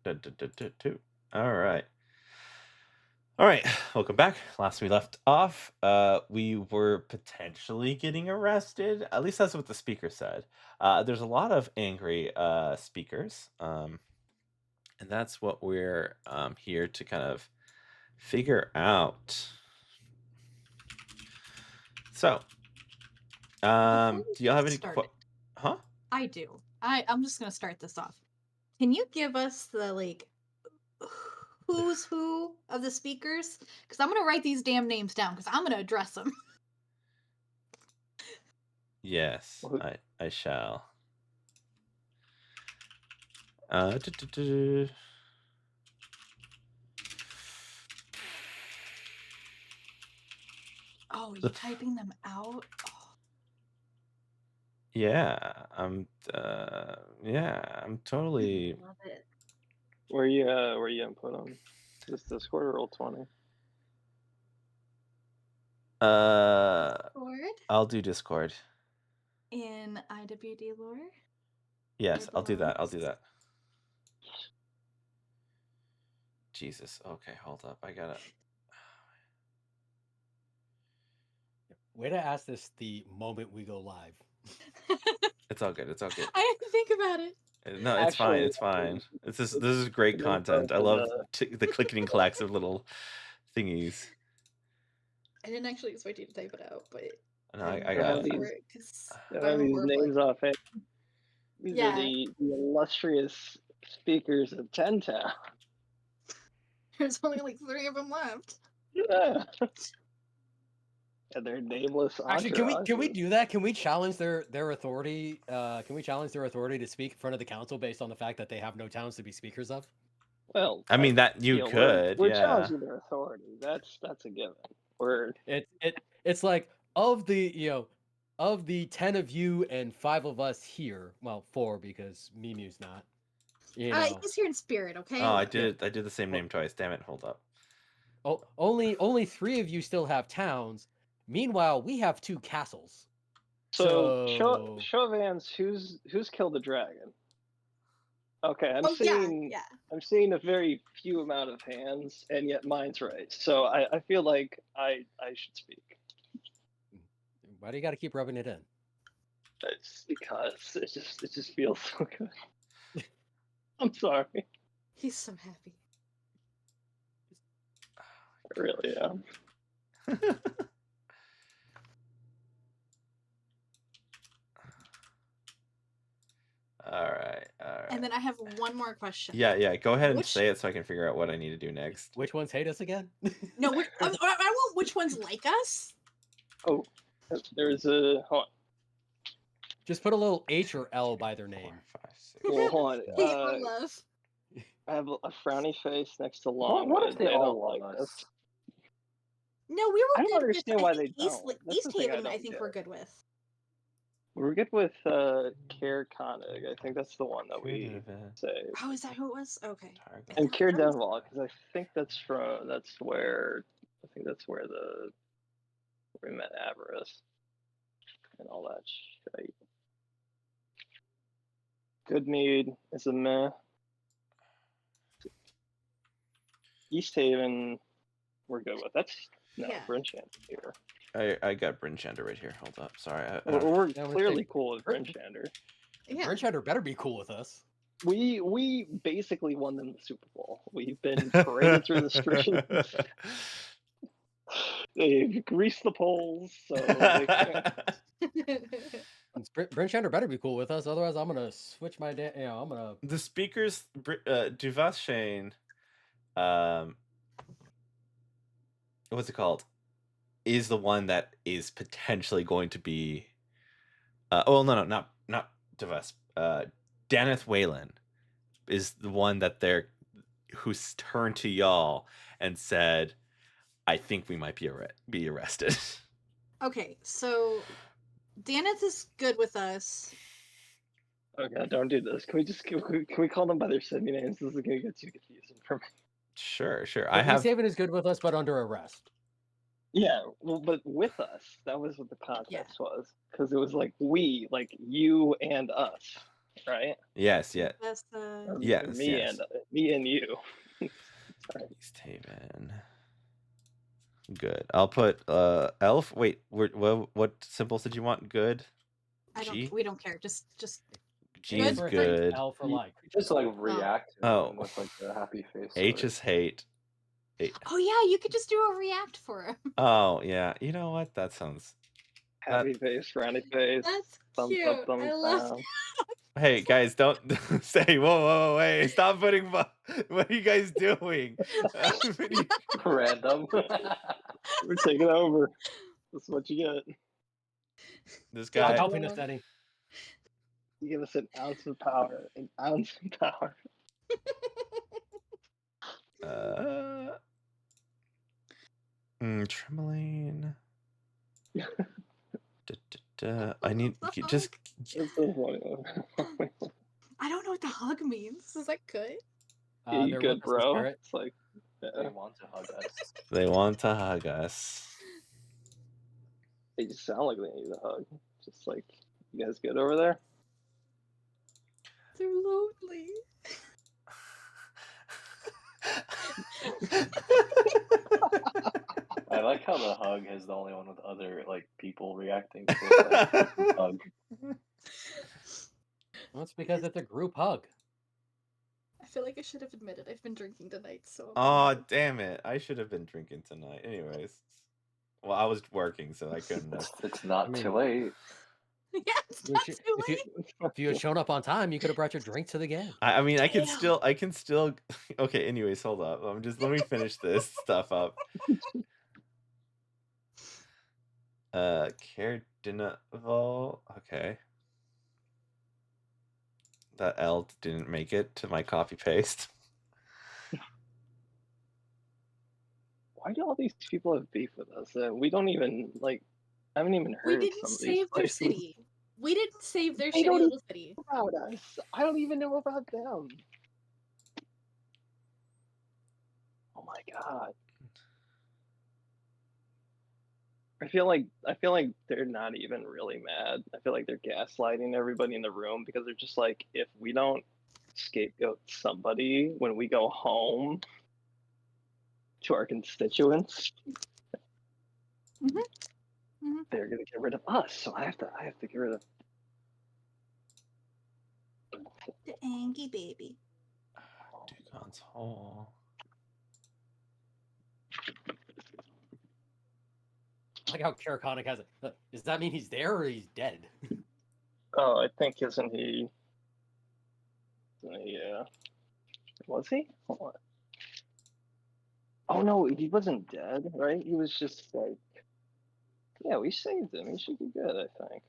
Two. All right. All right. Welcome back. Last we left off, we were potentially getting arrested. At least that's what the speaker said. There's a lot of angry speakers, and that's what we're here to kind of figure out. So, do y'all have any huh? I do. I'm just gonna start this off. Can you give us the who's who of the speakers? Because I'm gonna write these damn names down because I'm gonna address them. Yes, I shall. Oh, you typing them out? Oh. Yeah, I'm totally. Love it. Where you input them? Just Discord or Roll20? Discord I'll do Discord. in IWD lore. Yes, I'll do that. I'll do that. Jesus. Okay, hold up. I gotta. Way to ask this the moment we go live. It's all good. It's all good. I had to think about it. No, it's fine. It's fine. This is great content. I love the clicking and clacks of little thingies. I didn't actually expect you to type it out, but no, I got it. I have these names off it. These are the illustrious speakers of 10 Town. There's only like 3 of them left. Yeah. And they're nameless. Actually, can we do that? Can we challenge their authority? Can we challenge their authority to speak in front of the council based on the fact that they have no towns to be speakers of? Well, I mean that you could. We're challenging their authority. That's a given. It's like of the 10 of you and 5 of us here. Well, 4 because Mimi's not. He's here in spirit, okay? Oh, I did the same name twice. Damn it! Hold up. Oh, only 3 of you still have towns. Meanwhile, we have 2 castles. So show of hands, who's killed the dragon? Okay, I'm seeing a very few amount of hands, and yet mine's right. So I feel like I should speak. Why do you got to keep rubbing it in? It's because it just feels so good. I'm sorry. He's so happy. I really am. All right. And then I have one more question. Yeah. Go ahead and say it so I can figure out what I need to do next. Which ones hate us again? No, I want which ones like us. Oh, there's a. Hold on. Just put a little H or L by their name. 4, 5, 6. Well, hold on. Love. I have a frowny face next to long. What if they all like us? No, we were. I don't understand why they don't. East Haven, I think we're good with. We're good with Care Konig. I think that's the one that we say. Oh, is that who it was? Okay. And Care Denval, because I think that's where we met Avarice and all that shit. Goodmead is a meh. East Haven, we're good with. That's Brinchander here. I got Brinchander right here. Hold up. Sorry. We're clearly cool with Brinchander. Yeah. Brinchander better be cool with us. We basically won them the Super Bowl. We've been paraded through the streets. They've greased the poles, so they can't. Brinchander better be cool with us, otherwise I'm gonna switch my I'm gonna. The speakers, Duvashane, what's it called? Is the one that is potentially going to be. Not Duvas. Daneth Whalen is the one that who's turned to y'all and said, "I think we might be arrested." Okay, so Daneth is good with us. Oh god, don't do this. Can we call them by their semi-names? This is gonna get too confusing for me. Sure. East Haven is good with us, but under arrest. Yeah, well, but with us, that was what the context was, because it was like we, like you and us. right? Yes, yeah. Yes, Me yes. and you. Sorry. East Haven. Good. I'll put elf. Wait, what symbols did you want? Good. G. We don't care. Just G good is for good. L for like. Just like react to Oh. him with like a happy face. H is hate. Oh yeah, you could just do a react for him. Oh yeah. You know what? That sounds. Happy face, frowny face. That's thumbs cute. up, thumbs I love down. Hey guys, don't say whoa, wait! Stop putting. What are you guys doing? Random. We're taking over. That's what you get. This I'm guy. helping us, Denny. You give us an ounce of power. An ounce of power. Trembling. I need just. It's so funny. I don't know what the hug means. Is that good? Yeah, you They're good, with us in bro? spirit. It's like They want to hug us. They want to hug us. they just sound like they need a hug. Just like, you guys good over there? They're lonely. I like how the hug is the only one with other like people reacting to it. Like, hug. Well, it's because it's a group hug. I feel like I should have admitted I've been drinking tonight. So. Oh damn it! I should have been drinking tonight. Anyways, well, I was working, so I couldn't have. It's not too late. Yeah, it's not too late. If you had shown up on time, you could have brought your drink to the game. I mean, I can still. Okay. Anyways, hold up. Let me finish this stuff up. Cardinal. Okay. That L didn't make it to my copy paste. Why do all these people have beef with us? We don't even like. I haven't even heard. We didn't some of these save their places. city. We didn't save their They shitty don't little city. About us. I don't even know about them. Oh my god. I feel like they're not even really mad. I feel like they're gaslighting everybody in the room because they're just like, if we don't scapegoat somebody when we go home to our constituents, they're gonna get rid of us. So I have to get rid of The Angie baby. Dugon's Hole. I like how Karakonic has it. Does that mean he's there or he's dead? Oh, I think isn't he? Yeah. Was he? Hold on. Oh no, he wasn't dead, right? He was just like, yeah, we saved him. He should be good, I think.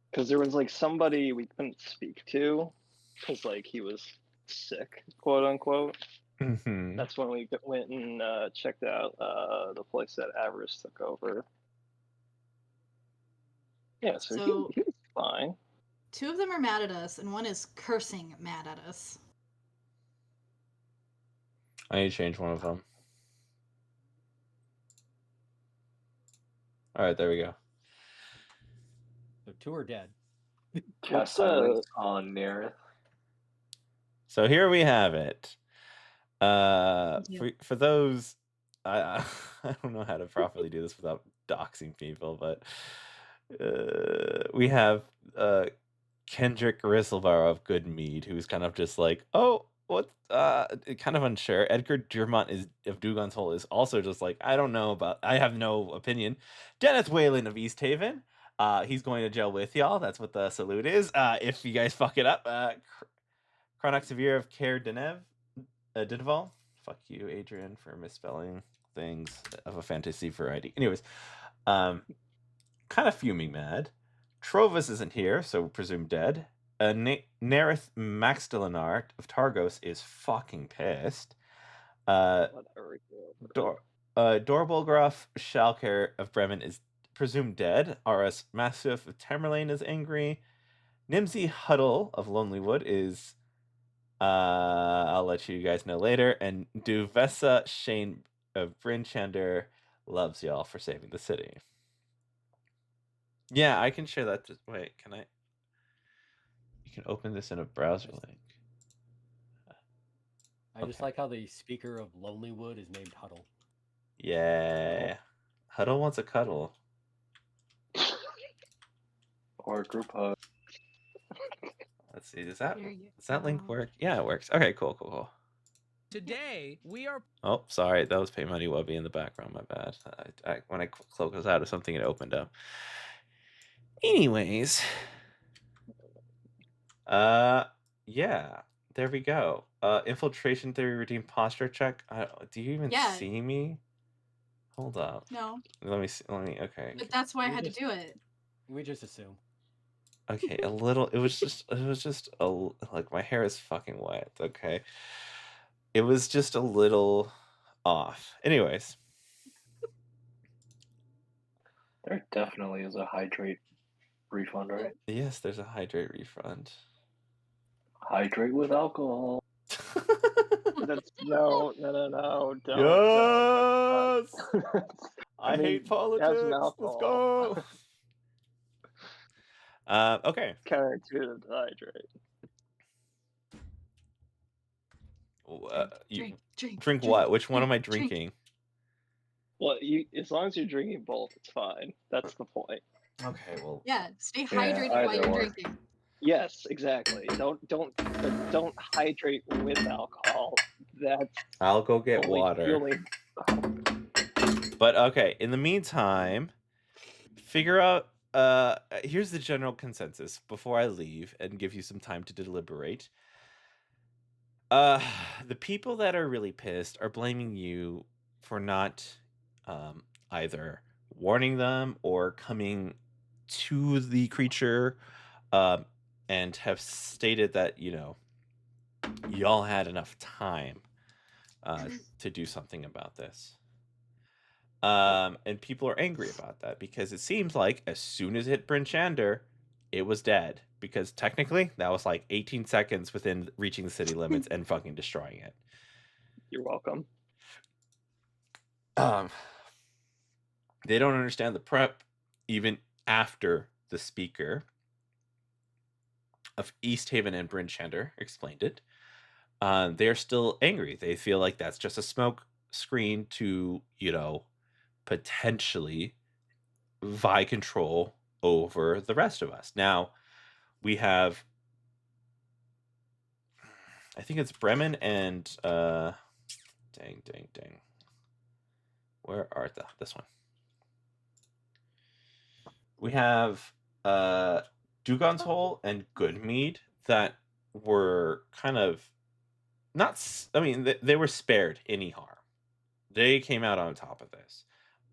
Because there was like somebody we couldn't speak to, because like he was sick, quote unquote. Mm-hmm. That's when we went and checked out the place that Avarice took over. Yeah, so he was fine. 2 of them are mad at us, and 1 is cursing mad at us. I need to change one of them. All right, there we go. So 2 are dead. Cast silence on Nerith. So here we have it. Thank you. For those, I don't know how to properly do this without doxing people, but we have Kendrick Risselbar of Goodmead, who's kind of just like, oh, what? Kind of unsure. Edgar Dermont of Dugon's Hole is also just like, I don't know about. I have no opinion. Dennis Whalen of East Haven. He's going to jail with y'all. That's what the salute is. If you guys fuck it up, Chronox Severe of Care Dineval. Fuck you, Adrian, for misspelling things of a fantasy variety. Anyways, kind of fuming mad. Trovis isn't here, so presumed dead. Nerith Maxdelinar of Targos is fucking pissed. Dorbolgraf Schalker of Bremen is presumed dead. R.S. Massif of Tamerlane is angry. Nimsy Huddle of Lonelywood is... I'll let you guys know later. And Duvessa Shane of Brinchander loves y'all for saving the city. Yeah, I can share that. Wait, can I? can open this in a browser link. I just like how the speaker of Lonelywood is named Huddle. Yeah. Huddle wants a cuddle. Or a group hug. Let's see. Does that link work? Yeah, it works. Okay, cool. Today we are. Oh, sorry. That was Pay Money Wubby in the background. My bad. When I closed out of something, it opened up. Anyways. Yeah. There we go. Infiltration theory redeem posture check. Do you even see me? Hold up. No. Let me see. Okay. But that's why I had to do it. We just assume. Okay, a little. It was just like my hair is fucking wet. Okay. It was just a little off. Anyways. There definitely is a hydrate refund, right? Yes, there's a hydrate refund. Hydrate with alcohol. That's no, don't. Yes! I mean, hate politics. Let's go. Okay. Counterintuitive to hydrate. Drink what? Which one am I drinking? Well, as long as you're drinking both, it's fine. That's the point. Okay, well. Yeah, stay hydrated while you're drinking. Yes, exactly. Don't hydrate with alcohol. I'll go get water. But okay, in the meantime, figure out here's the general consensus before I leave and give you some time to deliberate. The people that are really pissed are blaming you for not either warning them or coming to the creature and have stated that, y'all had enough time to do something about this. And people are angry about that because it seems like as soon as it hit Bryn Shander, it was dead. Because technically, that was like 18 seconds within reaching the city limits and fucking destroying it. You're welcome. They don't understand the prep even after the speaker of East Haven and Bryn Shander explained it. They're still angry. They feel like that's just a smoke screen to, potentially vie control over the rest of us. Now, we have, I think it's Bremen and, dang. Where are this one? We have, Dugon's Hole and Goodmead that were kind of they were spared any harm. They came out on top of this.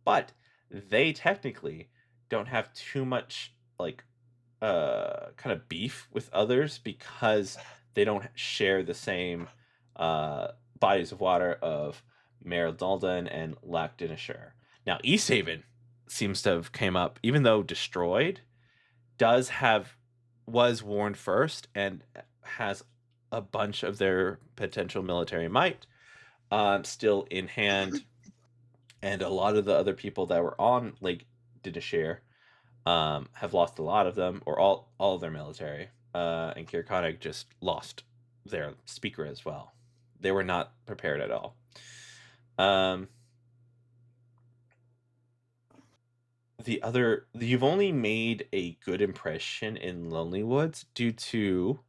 But they technically don't have too much kind of beef with others because they don't share the same bodies of water of Mer Dalden and Lac Dinishar. Now East Haven seems to have came up, even though destroyed, was warned first and has a bunch of their potential military might still in hand. And a lot of the other people that were on Lake Dinishar have lost a lot of them, or all of their military. And Kirkconnell just lost their speaker as well. They were not prepared at all. You've only made a good impression in Lonely Woods due to,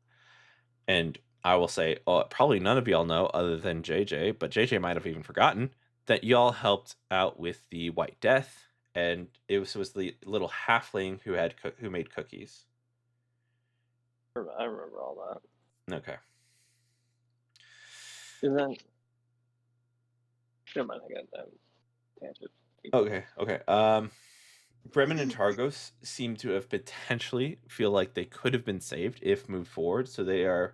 and I will say, probably none of y'all know other than JJ, but JJ might have even forgotten that y'all helped out with the White Death, and it was the little halfling who made cookies. I remember all that. Okay. And then, never mind. I got that tangent. Okay. Bremen and Targos seem to have potentially feel like they could have been saved if moved forward, so they are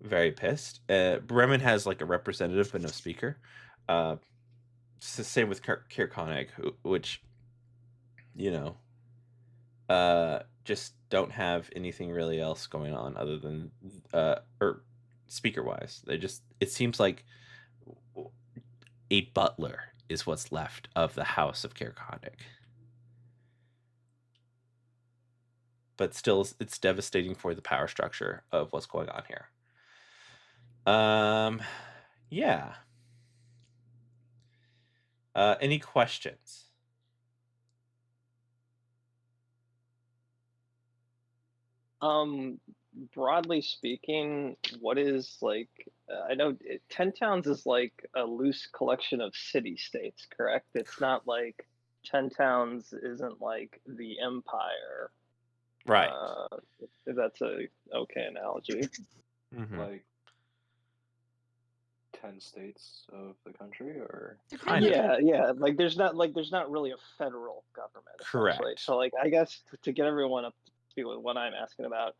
very pissed. Bremen has like a representative but no speaker. It's the same with Kirkconnell, which, just don't have anything really else going on other than, or speaker-wise. It seems like a butler is what's left of the House of Kirkconnell. but still, it's devastating for the power structure of what's going on here. Yeah. Any questions? Broadly speaking, what is like? I know 10 towns is like a loose collection of city states, correct? It's not like 10 towns isn't like the empire. Right. If that's a okay analogy. Mm-hmm. Like 10 states of the country, or Kind of. Yeah. Like there's not really a federal government essentially. Correct. So like I guess to get everyone up to speed with what I'm asking about,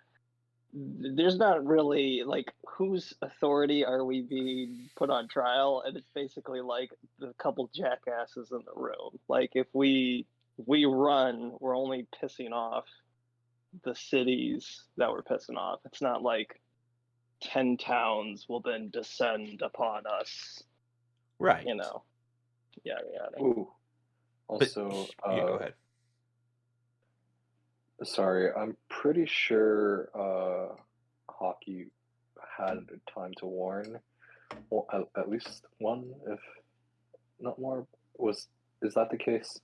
there's not really like whose authority are we being put on trial, and it's basically like the couple jackasses in the room. Like if we run, we're only pissing off the cities that we're pissing off. It's not like 10 towns will then descend upon us, Right. you know. Yeah. ooh. But Also, yeah, go ahead. sorry, I'm pretty sure hockey had time to warn, well, at least one, if not more. Is that the case?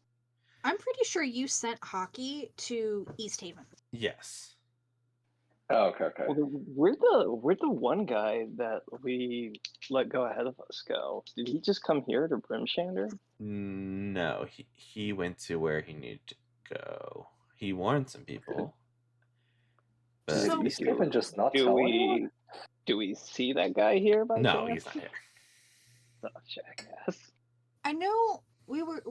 I'm pretty sure you sent hockey to East Haven. Yes. Oh, okay. Well, we're the one guy that we let go ahead of us go. Did he just come here to Brimshander? No, he went to where he needed to go. He warned some people. But So- Did East Haven just not tell anyone? Do we see that guy here by no, chance? he's not here. Oh, jackass. I know we were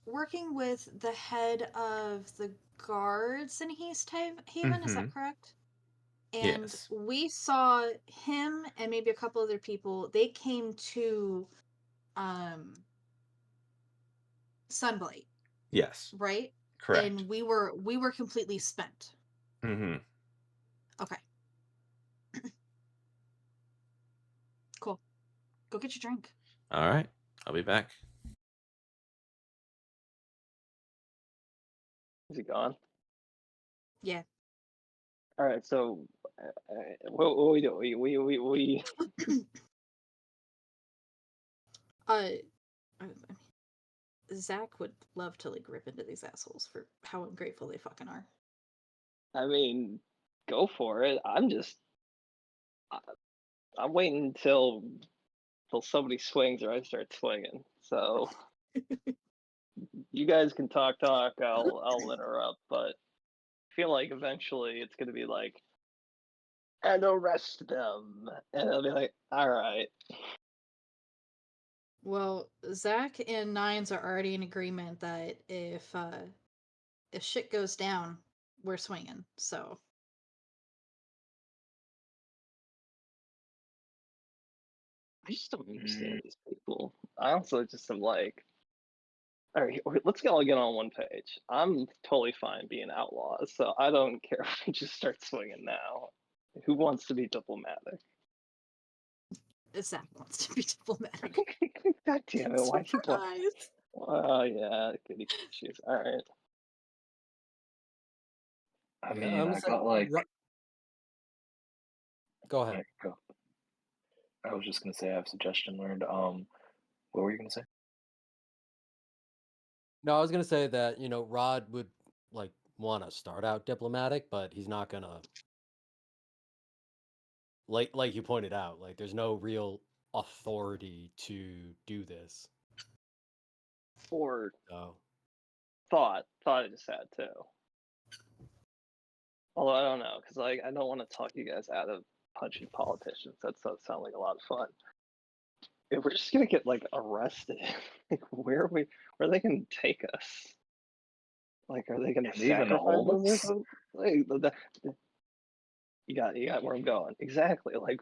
working with the head of the guards in East Haven. Is that correct? And Yes. we saw him and maybe a couple other people. They came to Sunblight, Yes. right? Correct. And we were completely spent. Mm-hmm. Okay. Cool. Go get your drink. All right. I'll be back. Is he gone? Yeah. All right. So, what we do? We. I mean, Zach would love to like rip into these assholes for how ungrateful they fucking are. I mean, go for it. I'm waiting until somebody swings or I start swinging. So you guys can talk. I'll interrupt, but I feel like eventually it's gonna be like, and arrest them, and I'll be like, all right. Well, Zach and Nines are already in agreement that if shit goes down, we're swinging. So I just don't understand these people. I also just am like, all right, let's all get on one page. I'm totally fine being outlaws, so I don't care if we just start swinging now. Who wants to be diplomatic? Zach wants to be diplomatic. God damn it! Why do you want? Surprise. Oh yeah, goody issues. All right. I Yeah, mean, I'm I saying, got like. Go ahead. Alright, go. I was just gonna say I have suggestion learned. What were you gonna say? No, I was gonna say that, Rod would like want to start out diplomatic, but he's not gonna like you pointed out, like there's no real authority to do this. Or So thought I just had too. Although I don't know, because like I don't want to talk you guys out of punching politicians. That does sound like a lot of fun. If we're just gonna get like arrested, like where are they gonna take us? Like, are they gonna And even sacrifice hold us or us? something? Like, you got where I'm going. Exactly. Like,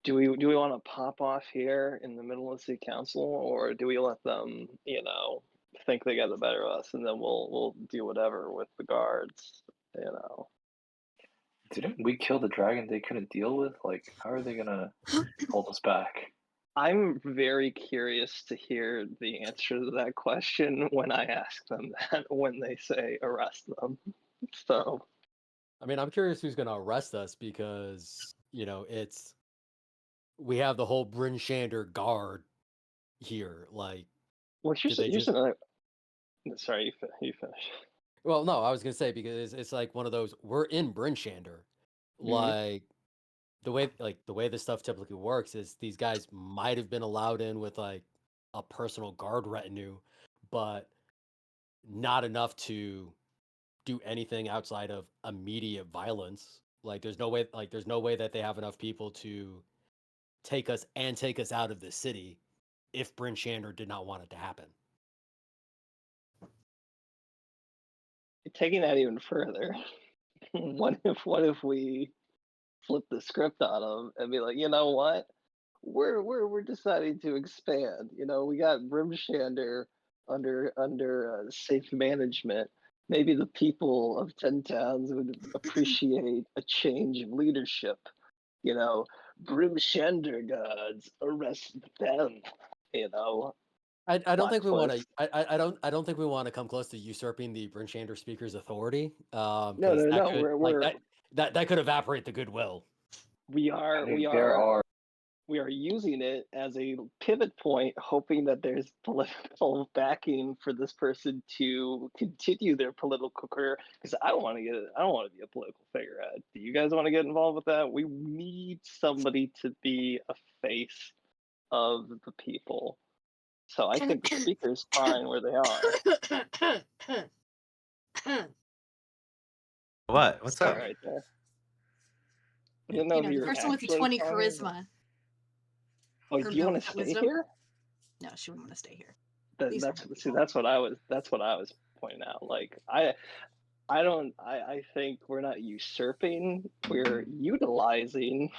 do we want to pop off here in the middle of city council, or do we let them, think they got the better of us, and then we'll do whatever with the guards, Didn't we kill the dragon they couldn't deal with? Like, how are they gonna hold us back? I'm very curious to hear the answer to that question when I ask them that, when they say arrest them. So I mean, I'm curious who's gonna arrest us because we have the whole Bryn Shander guard here. Like, Well, did they here's just? another. Sorry, you finish. Well, no, I was gonna say because it's like one of those. We're in Bryn Shander. Mhm. Like the way this stuff typically works is these guys might have been allowed in with like a personal guard retinue, but not enough to do anything outside of immediate violence. Like there's no way that they have enough people to take us out of the city if Bryn Shander did not want it to happen. Taking that even further, what if we flip the script on them and be like, you know what? We're deciding to expand. You know, we got Brimshander under safe management. Maybe the people of Ten Towns would appreciate a change of leadership. You know, Brimshander gods arrest them. You know, I don't plot think we want to. twist. I don't think we want to come close to usurping the Bryn Shander speaker's authority. No, Because no, that no. could We're that could evaporate the goodwill. we I are we mean, there are are we are using it as a pivot point, hoping that there's political backing for this person to continue their political career. Because I don't want to be a political figurehead. Do you guys want to get involved with that? We need somebody to be a face of the people. So I think the speaker's fine where they are. What? What's Start up? right there. I didn't know if The you were person with the actually 20 fine. charisma. Oh, Or do you no, want was to that stay wisdom? here? No, she wouldn't want to stay here. That, These are that's my see, people. that's what I was pointing out. Like I think we're not usurping, utilizing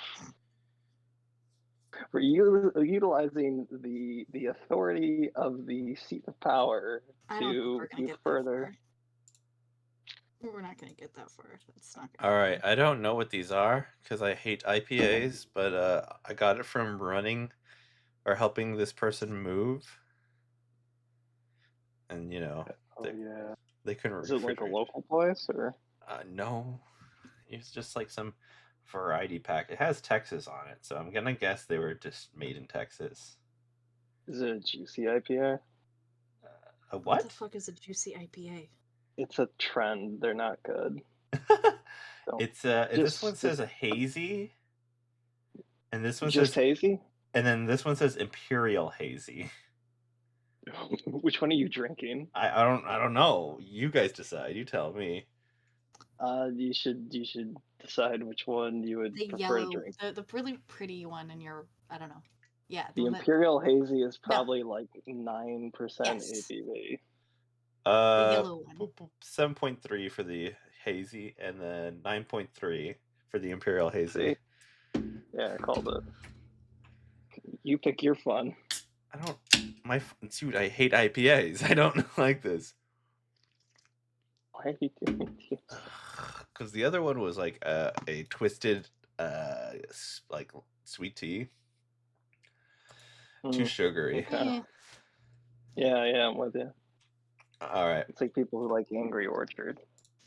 the authority of the seat of power I don't think we're to gonna get that further. far. We're not gonna get that far. That's not All gonna right, happen. I don't know what these are because I hate IPAs, but I got it from running or helping this person move, and Oh they yeah. they couldn't Is it like a refrigerate it. local place or No, it's just like some variety pack. It has Texas on it, so I'm gonna guess they were just made in Texas. is it a juicy IPA? A What the what? fuck is a juicy IPA? It's a trend. They're not good. Don't It's this one says just a hazy, and this one just says, hazy. and then this one says imperial hazy. Which one are you drinking? I don't know. You guys decide. You tell me. You should decide which one you would The prefer to yellow, drink. the really pretty one in your, I don't know. Yeah, the The one that, Imperial Hazy is no, probably like 9% yes, ABV. the yellow one. 7.3 for the hazy, and then 9.3 for the imperial hazy. See? Yeah, I called it. You pick your fun. I don't. Dude, I hate IPAs. I don't like this. Why are you doing this? Because the other one was like a twisted, like sweet tea. Too sugary. Okay. Yeah, I'm with you. All right. It's like people who like Angry Orchard.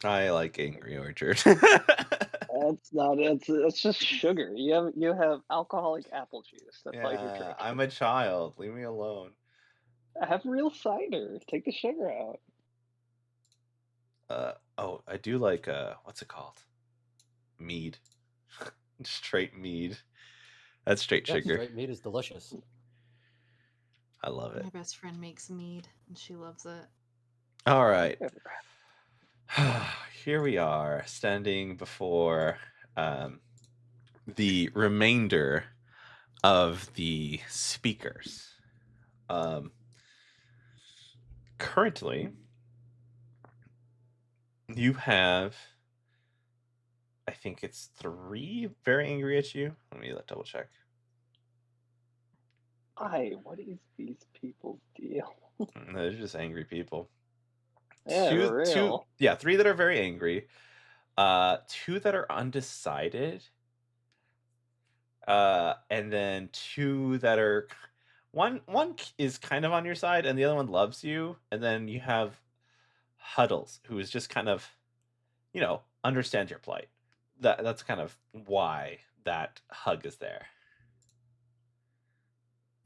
I like Angry Orchard. That's not. It's just sugar. You have alcoholic apple juice. That's all you're Yeah, drinking. I'm a child. Leave me alone. Have real cider. Take the sugar out. Oh, I do like what's it called? Mead. Straight mead. That's straight Yeah, sugar. straight meat is delicious. I love it. My best friend makes mead and she loves it. All right. Here we are, standing before the remainder of the speakers. Currently, you have, I think it's 3 very angry at you. Let me double check. What is these people's deal? They're just angry people. Yeah, for real. 3 that are very angry. 2 that are undecided. And then 2 that are one is kind of on your side, and the other one loves you. And then you have Huddles, who is just kind of, understands your plight. That's kind of why that hug is there.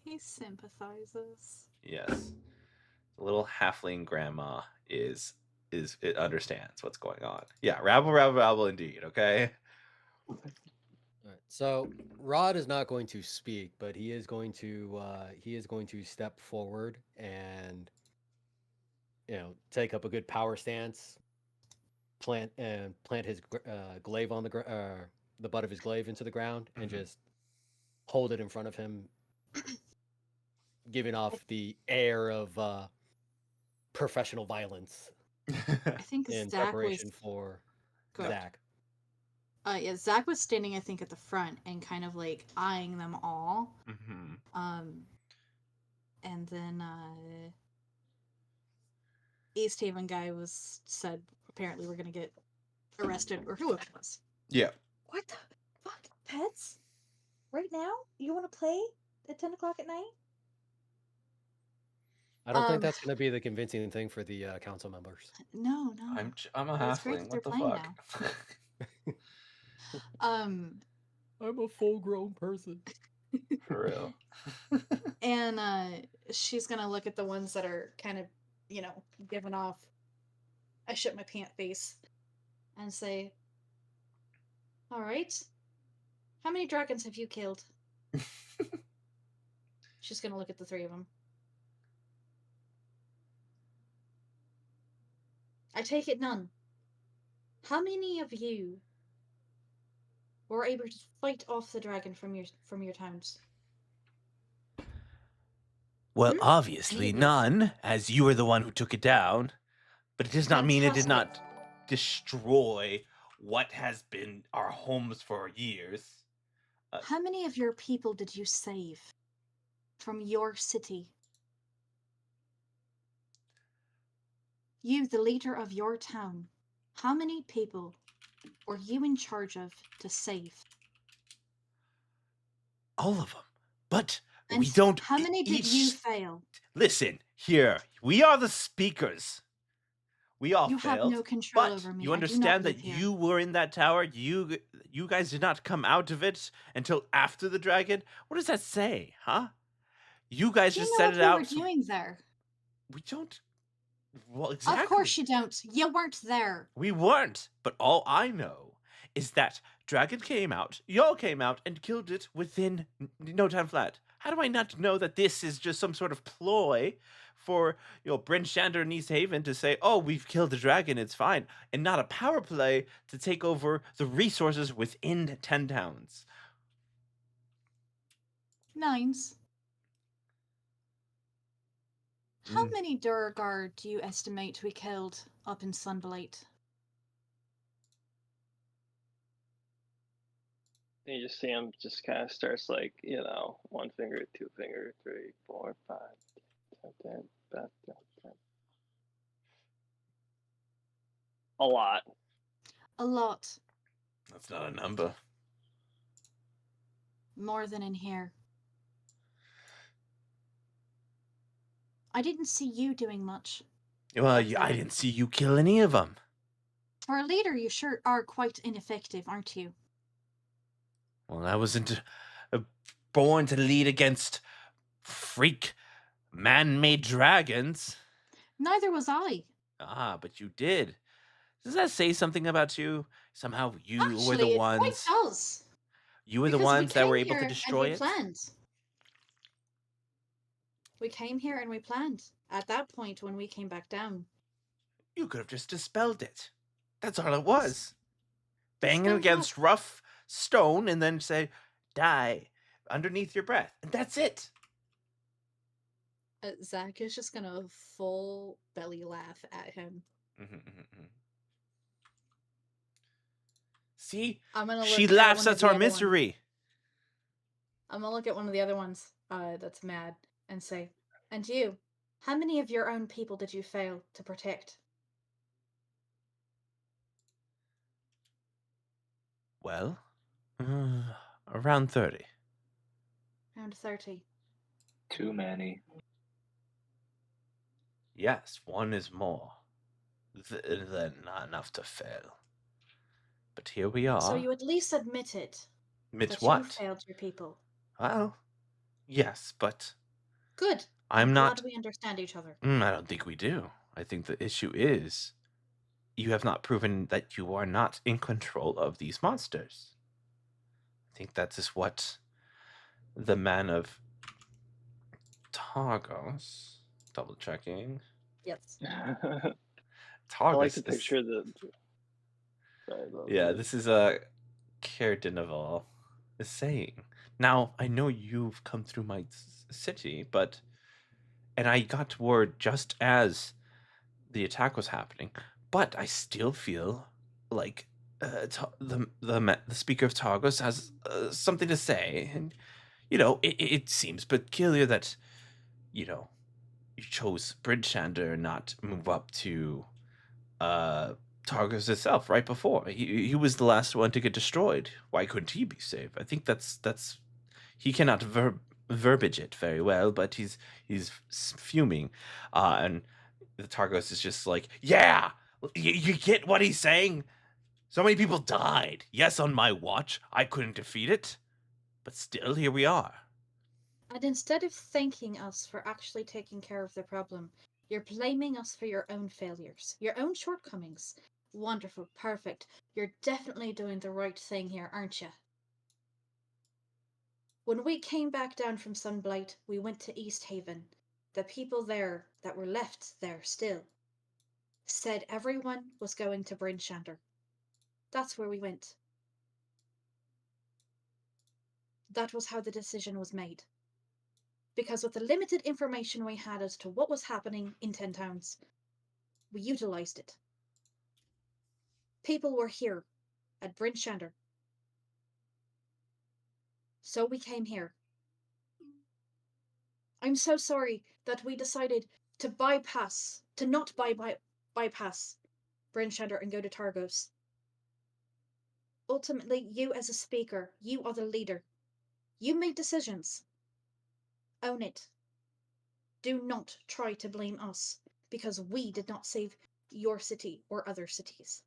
He sympathizes. Yes. The little halfling grandma it understands what's going on. Yeah, rabble, rabble, rabble indeed, okay? All right. So Rod is not going to speak, but he is going to step forward and take up a good power stance, plant his glaive on the butt of his glaive into the ground, and just hold it in front of him, giving off the air of professional violence. I think in Zach preparation was for Go Zach. Yeah, Zach was standing, I think, at the front and kind of like eyeing them all. And then East Haven guy said apparently we're gonna get arrested, or whoever it was. Yeah. What the fuck? Pets? Right now? You want to play at 10 o'clock at night? I don't think that's going to be the convincing thing for the council members. No. I'm a It's great halfling. that they're What the playing fuck? now. I'm a full-grown person. For real. And she's gonna look at the ones that are kind of, giving off I shit my pant face and say, all right, how many dragons have you killed? She's gonna look at the three of them. I take it none. How many of you were able to fight off the dragon from your towns? Well, obviously none, as you were the one who took it down. But it does not mean it did not destroy what has been our homes for years. How many of your people did you save from your city? You, the leader of your town, how many people were you in charge of to save? All of them. But and we don't. How many did you fail? Listen, here. We are the speakers. We all failed. You have no control over me. You understand that you were in that tower? You guys did not come out of it until after the dragon? What does that say, huh? You guys just set it out. What we were doing there? We don't. Well, exactly. Of course you don't. You weren't there. We weren't. But all I know is that dragon came out, y'all came out, and killed it within no time flat. How do I not know that this is just some sort of ploy for Bryn Shander and East Haven to say, oh, we've killed the dragon, it's fine, and not a power play to take over the resources within 10 towns? Nines. How many Durgar do you estimate we killed up in Sunblight? And you just see him just kind of starts like, 1 finger, 2 finger, 3, 4, 5, 10, 10, 10. A lot. A lot. That's not a number. More than in here. I didn't see you doing much. Well, I didn't see you kill any of them. For a leader, you sure are quite ineffective, aren't you? Well, I wasn't born to lead against freak man-made dragons. Neither was I. Ah, but you did. Does that say something about you? Somehow you were the Actually, ones. it quite does. You were the ones that were able to destroy it. We came here and we planned. At that point, when we came back down, you could have just dispelled it. That's all it was. Banging against rough stone and then say, die underneath your breath. And that's it. Zach is just gonna full belly laugh at him. See? She laughs at our misery. I'm gonna look at one of the other ones that's mad and say, and you, how many of your own people did you fail to protect? Well, around 30. Around 30. Too many. Yes, one is more than not enough to fail. But here we are. So you at least admitted Admit that you what? failed your people. Well, yes, but Good. I'm glad not. we understand each other. I don't think we do. I think the issue is you have not proven that you are not in control of these monsters. I think that is what the man of Targos, double checking. Yes. I like Targos to is. picture the. Sorry, Yeah, this is a Caerdinaval is saying. Now, I know you've come through my city, but. And I got word just as the attack was happening, but I still feel like the speaker of Targos has something to say, and it seems peculiar that you chose Bridgeshander and not move up to Targos itself right before. He was the last one to get destroyed. Why couldn't he be saved? I think that's he cannot verbiage it very well, but he's fuming, and the Targos is just like, yeah, you get what he's saying. So many people died. Yes, on my watch, I couldn't defeat it, but still, here we are. And instead of thanking us for actually taking care of the problem, you're blaming us for your own failures, your own shortcomings. Wonderful, perfect. You're definitely doing the right thing here, aren't you? When we came back down from Sunblight, we went to East Haven. The people there that were left there still said everyone was going to Bridgeshander. That's where we went. That was how the decision was made. Because with the limited information we had as to what was happening in 10 towns, we utilized it. People were here at Bridgeshander. So we came here. I'm so sorry that we decided to not bypass Bridgeshander and go to Targos. Ultimately, you as a speaker, you are the leader. You made decisions. Own it. Do not try to blame us because we did not save your city or other cities.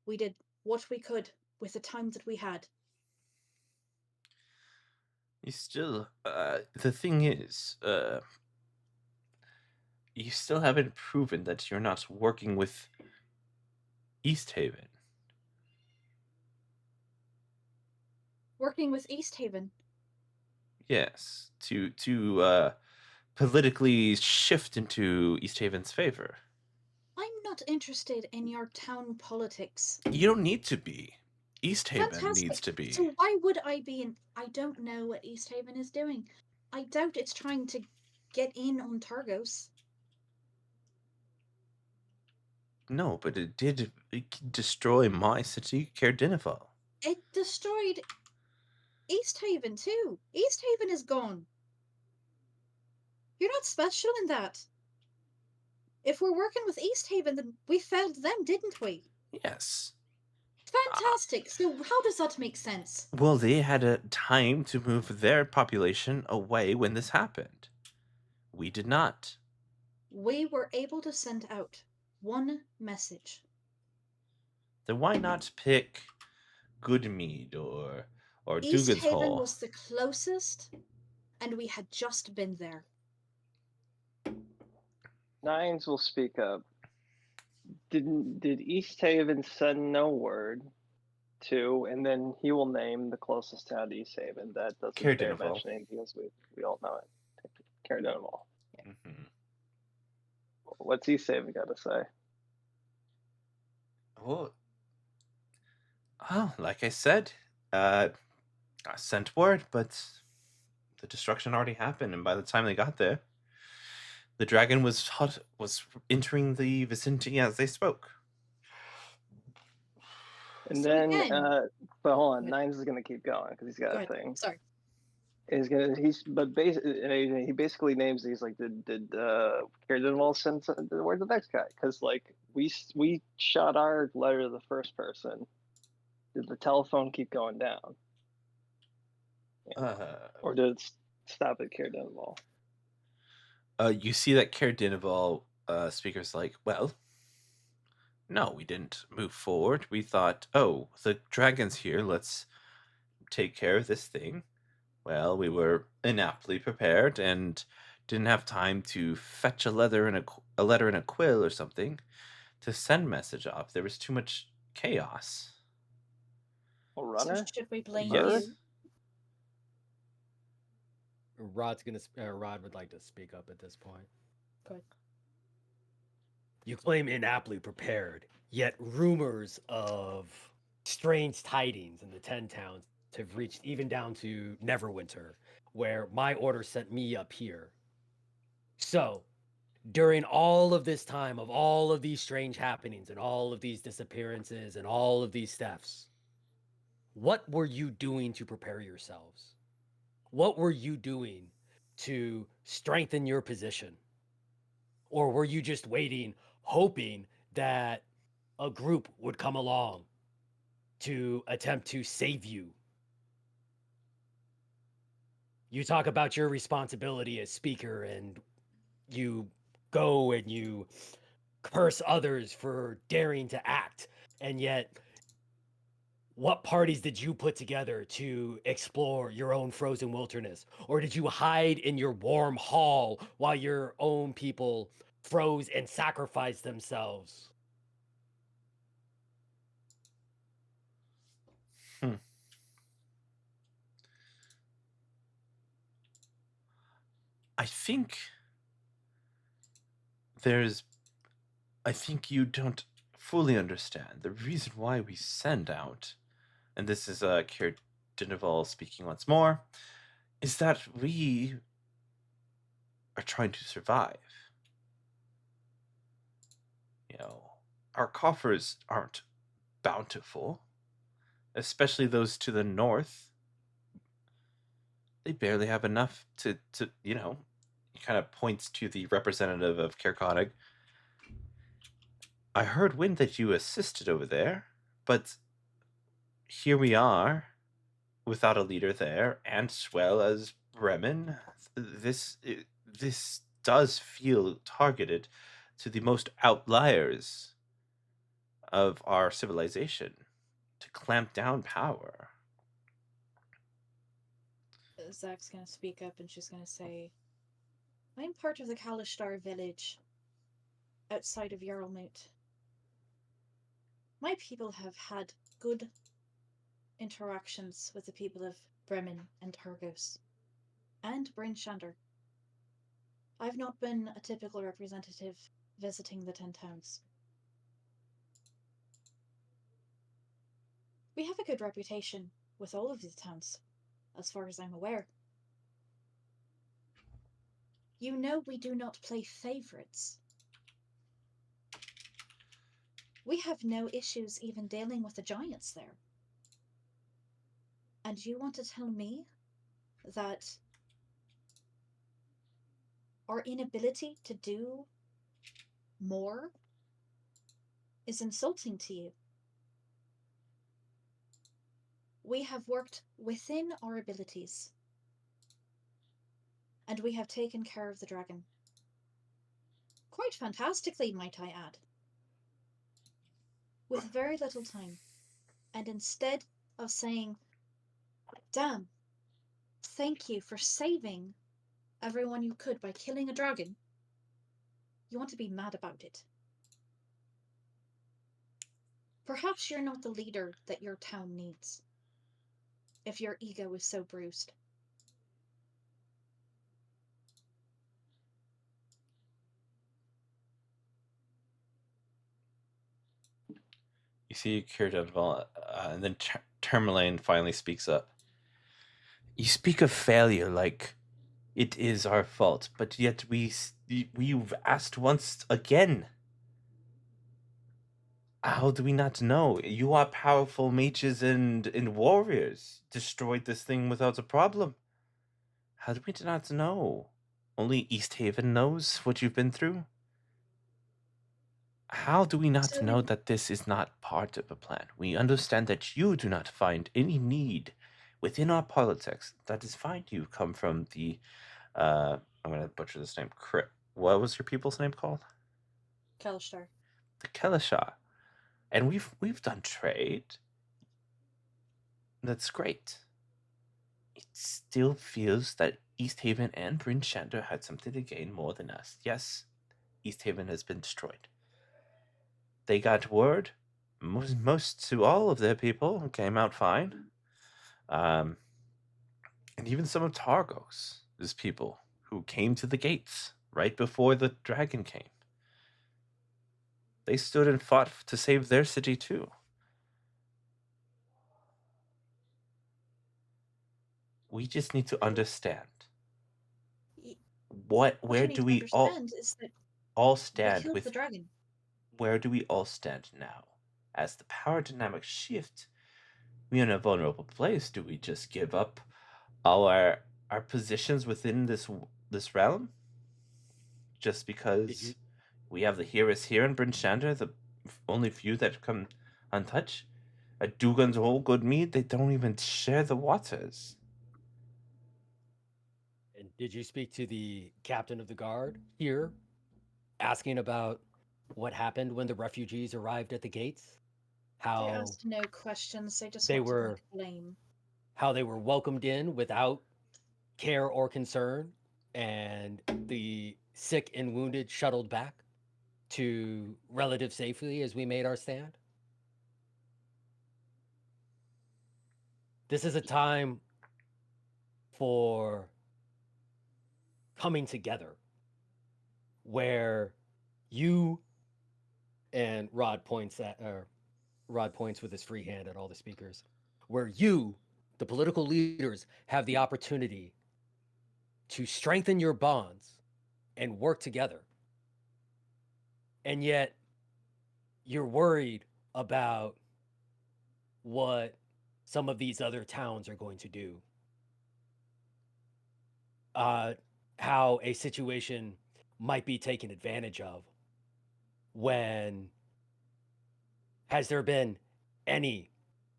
We did what we could with the time that we had. You still, the thing is, you still haven't proven that you're not working with East Haven. Working with East Haven? Yes, to politically shift into East Haven's favor. I'm not interested in your town politics. You don't need to be. East Haven Fantastic. needs to be. So why would I be in? I don't know what East Haven is doing. I doubt it's trying to get in on Targos. No, but it did destroy my city, Caerdinaval. It destroyed East Haven too. East Haven is gone. You're not special in that. If we're working with East Haven, then we failed them, didn't we? Yes. Fantastic. So how does that make sense? Well, they had a time to move their population away when this happened. We did not. We were able to send out one message. Then why not pick Goodmead or East Dugan's Haven Hall? was the closest, and we had just been there. Nines will speak up. Did East Haven send no word to, and then he will name the closest town to East Haven that doesn't bear Caerdinaval. mentioning because we all know it. Caerdinaval. Mm-hmm. What's East Haven got to say? Well, like I said, I sent word, but the destruction already happened, and by the time they got there, the dragon was entering the vicinity as they spoke. And So then, again, but hold on, Nines is gonna keep going because he's got a thing. Sorry. He basically names these like did Caerdinaval send the word to the next guy because like we shot our letter to the first person. Did the telephone keep going down? Or did it stop at Caerdinaval? You see that Caerdinaval speaker's like, well, No, we didn't move forward. We thought, oh, the dragon's here. Let's take care of this thing. Well, we were inaptly prepared and didn't have time to fetch a letter and a quill or something to send message off. There was too much chaos. A So runner? should we blame Yes. you? Rod would like to speak up at this point. Good. You claim inaptly prepared, yet rumors of strange tidings in the 10 towns have reached even down to Neverwinter, where my order sent me up here. So, during all of this time of all of these strange happenings and all of these disappearances and all of these thefts, what were you doing to prepare yourselves? What were you doing to strengthen your position? Or were you just waiting, hoping that a group would come along to attempt to save you? You talk about your responsibility as speaker, and you go and you curse others for daring to act, and yet what parties did you put together to explore your own frozen wilderness? Or did you hide in your warm hall while your own people froze and sacrificed themselves? Hmm. I think I think you don't fully understand the reason why we send out, and this is Kier Dinival speaking once more, is that we are trying to survive. You know, our coffers aren't bountiful, especially those to the north. They barely have enough to you know, he kind of points to the representative of Kirkconnell. I heard wind that you assisted over there, but here we are without a leader there, and as well as Bremen. This does feel targeted to the most outliers of our civilization to clamp down power. Zach's gonna speak up and she's gonna say, I'm part of the Kalishtar village outside of Yarlmoot. My people have had good interactions with the people of Bremen and Targos and Bryn Shander. I've not been a typical representative visiting the 10 towns. We have a good reputation with all of the towns, as far as I'm aware. You know we do not play favorites. We have no issues even dealing with the giants there. And you want to tell me that our inability to do more is insulting to you? We have worked within our abilities, and we have taken care of the dragon. Quite fantastically, might I add. With very little time. And instead of saying, damn, thank you for saving everyone you could by killing a dragon, you want to be mad about it. Perhaps you're not the leader that your town needs, if your ego is so bruised. You see Kier and then Tourmaline finally speaks up. You speak of failure like it is our fault, but yet we've asked once again. How do we not know? You are powerful mages and warriors. Destroyed this thing without a problem. How do we not know? Only East Haven knows what you've been through. How do we not know that this is not part of a plan? We understand that you do not find any need within our politics. That is fine. You come from the, I'm going to butcher this name. What was your people's name called? Kalishtar. The Kelishah. And we've done trade. That's great. It still feels that East Haven and Bryn Shander had something to gain more than us. Yes, East Haven has been destroyed. They got word. Most to all of their people came out fine. And even some of Targos' people who came to the gates right before the dragon came. They stood and fought to save their city too. We just need to understand where do we all stand killed with the dragon. Where do we all stand now? As the power dynamics shift, we are in a vulnerable place. Do we just give up our positions within this realm just because we have the heroes here in Bryn Shander, the only few that come untouched? At Dugan's whole good mead, they don't even share the waters. And did you speak to the captain of the guard here, asking about what happened when the refugees arrived at the gates? They asked no questions. They just they wanted were blame. How they were welcomed in without care or concern, and the sick and wounded shuttled back to relative safety as we made our stand. This is a time for coming together where you and Rod points with his free hand at all the speakers, where you, the political leaders, have the opportunity to strengthen your bonds and work together. And yet you're worried about what some of these other towns are going to do. How a situation might be taken advantage of. When has there been any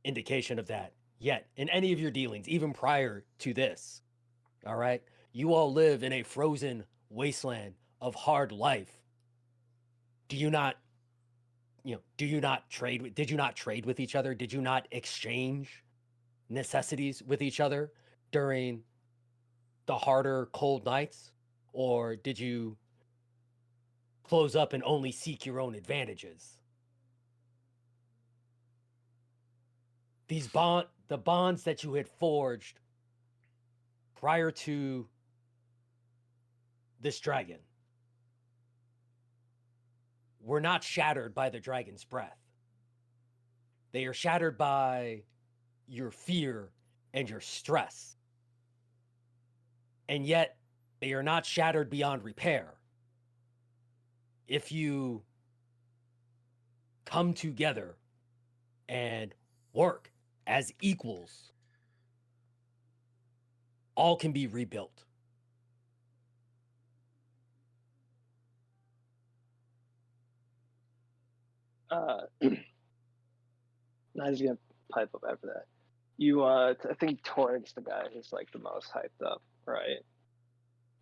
indication of that yet in any of your dealings, even prior to this? All right. You all live in a frozen wasteland of hard life. Do you not trade with, did you not trade with each other? Did you not exchange necessities with each other during the harder cold nights? Or did you close up and only seek your own advantages? The bonds that you had forged prior to this dragon were not shattered by the dragon's breath. They are shattered by your fear and your stress. And yet, they are not shattered beyond repair. If you come together and work as equals, all can be rebuilt. Nice gonna pipe up after that. You, I think Torg's the guy who's like the most hyped up, right?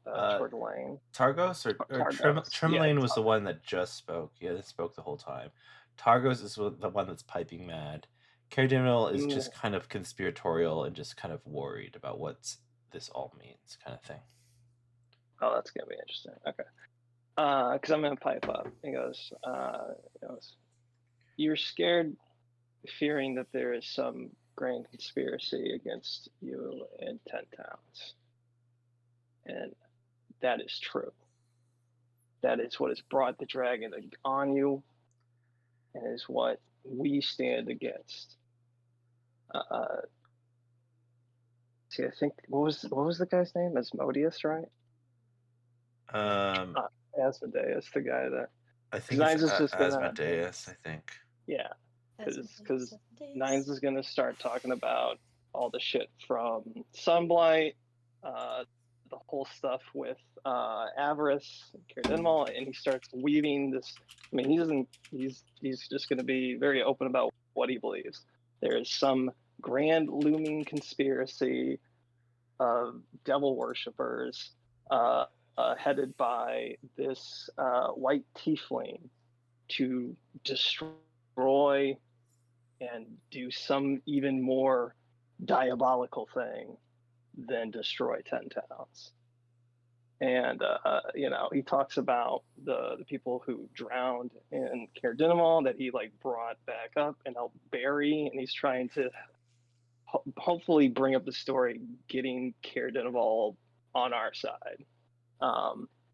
Toward Lane. Targos or Tremlane was the one that just spoke. Yeah, that spoke the whole time. Targos is the one that's piping mad. Caradinal is just kind of conspiratorial and just kind of worried about what this all means, kind of thing. Oh, that's gonna be interesting. Okay. Because I'm gonna pipe up. He goes, you're scared, fearing that there is some grand conspiracy against you in 10 towns. And that is true. That is what has brought the dragon on you, and is what we stand against. See, I think what was the guy's name? Asmodeus, right? Asmodeus, the guy that I think it's Asmodeus. I think. Yeah, because Nines is gonna start talking about all the shit from Sunblight, the whole stuff with Avarice and and he starts weaving this. I mean, he doesn't. He's just gonna be very open about what he believes. There is some grand looming conspiracy of devil worshippers headed by this white tiefling to destroy destroy and do some even more diabolical thing than destroy 10 towns. And he talks about the people who drowned in Caer Dinemal that he like brought back up and helped bury, and he's trying to hopefully bring up the story getting Caer Dinemal on our side.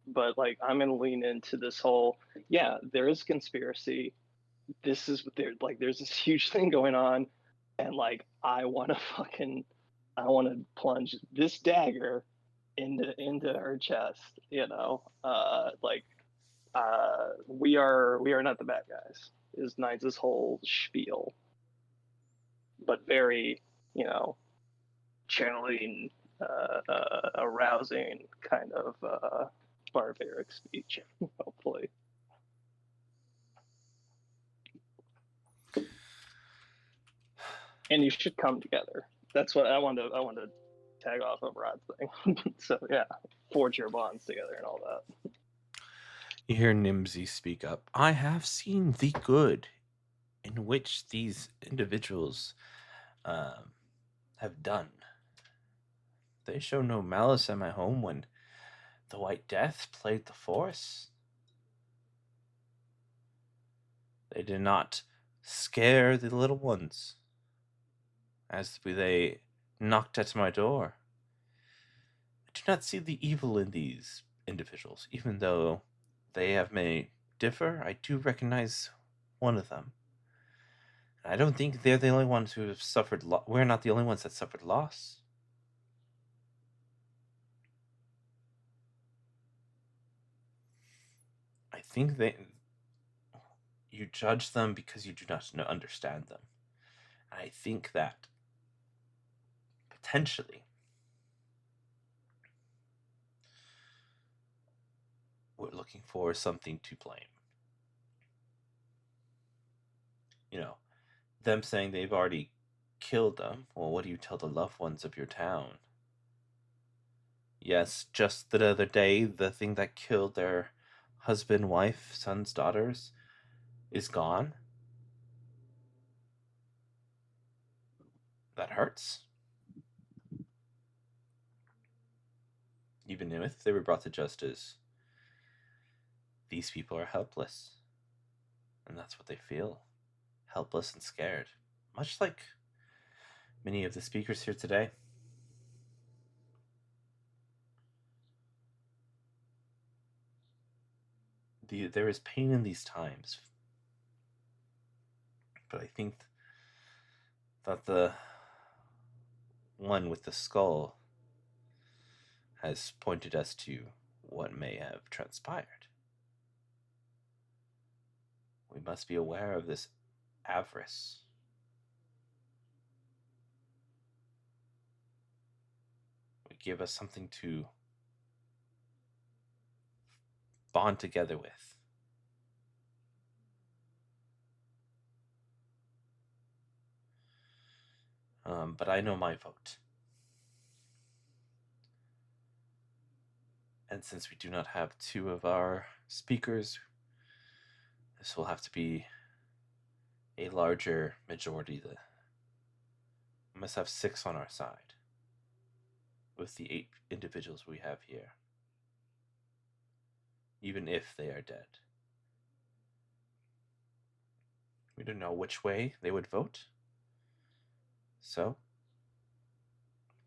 But like I'm gonna lean into this whole, there is conspiracy. This is there's this huge thing going on, and like I wanna plunge this dagger into her chest, we are not the bad guys is Knights' whole spiel, but very, channeling arousing kind of barbaric speech, hopefully. And you should come together. That's what I want to tag off of Rod's thing. So yeah, forge your bonds together and all that. You hear Nimsy speak up. I have seen the good in which these individuals have done. They show no malice at my home when the White Death plagued the forest. They did not scare the little ones as they knocked at my door. I do not see the evil in these individuals, even though they may differ. I do recognize one of them. I don't think they're the only ones who have suffered we're not the only ones that suffered loss. I think you judge them because you do not understand them. And I think that potentially we're looking for something to blame. Them saying they've already killed them. Well, what do you tell the loved ones of your town? Yes, just the other day, the thing that killed their husband, wife, sons, daughters is gone. That hurts. Even if they were brought to justice, these people are helpless. And that's what they feel. Helpless and scared. Much like many of the speakers here today. There is pain in these times. But I think that the one with the skull has pointed us to what may have transpired. We must be aware of this avarice. It give us something to bond together with. But I know my vote. And since we do not have two of our speakers, this will have to be a larger majority. We must have 6 on our side with the 8 individuals we have here, even if they are dead. We don't know which way they would vote, so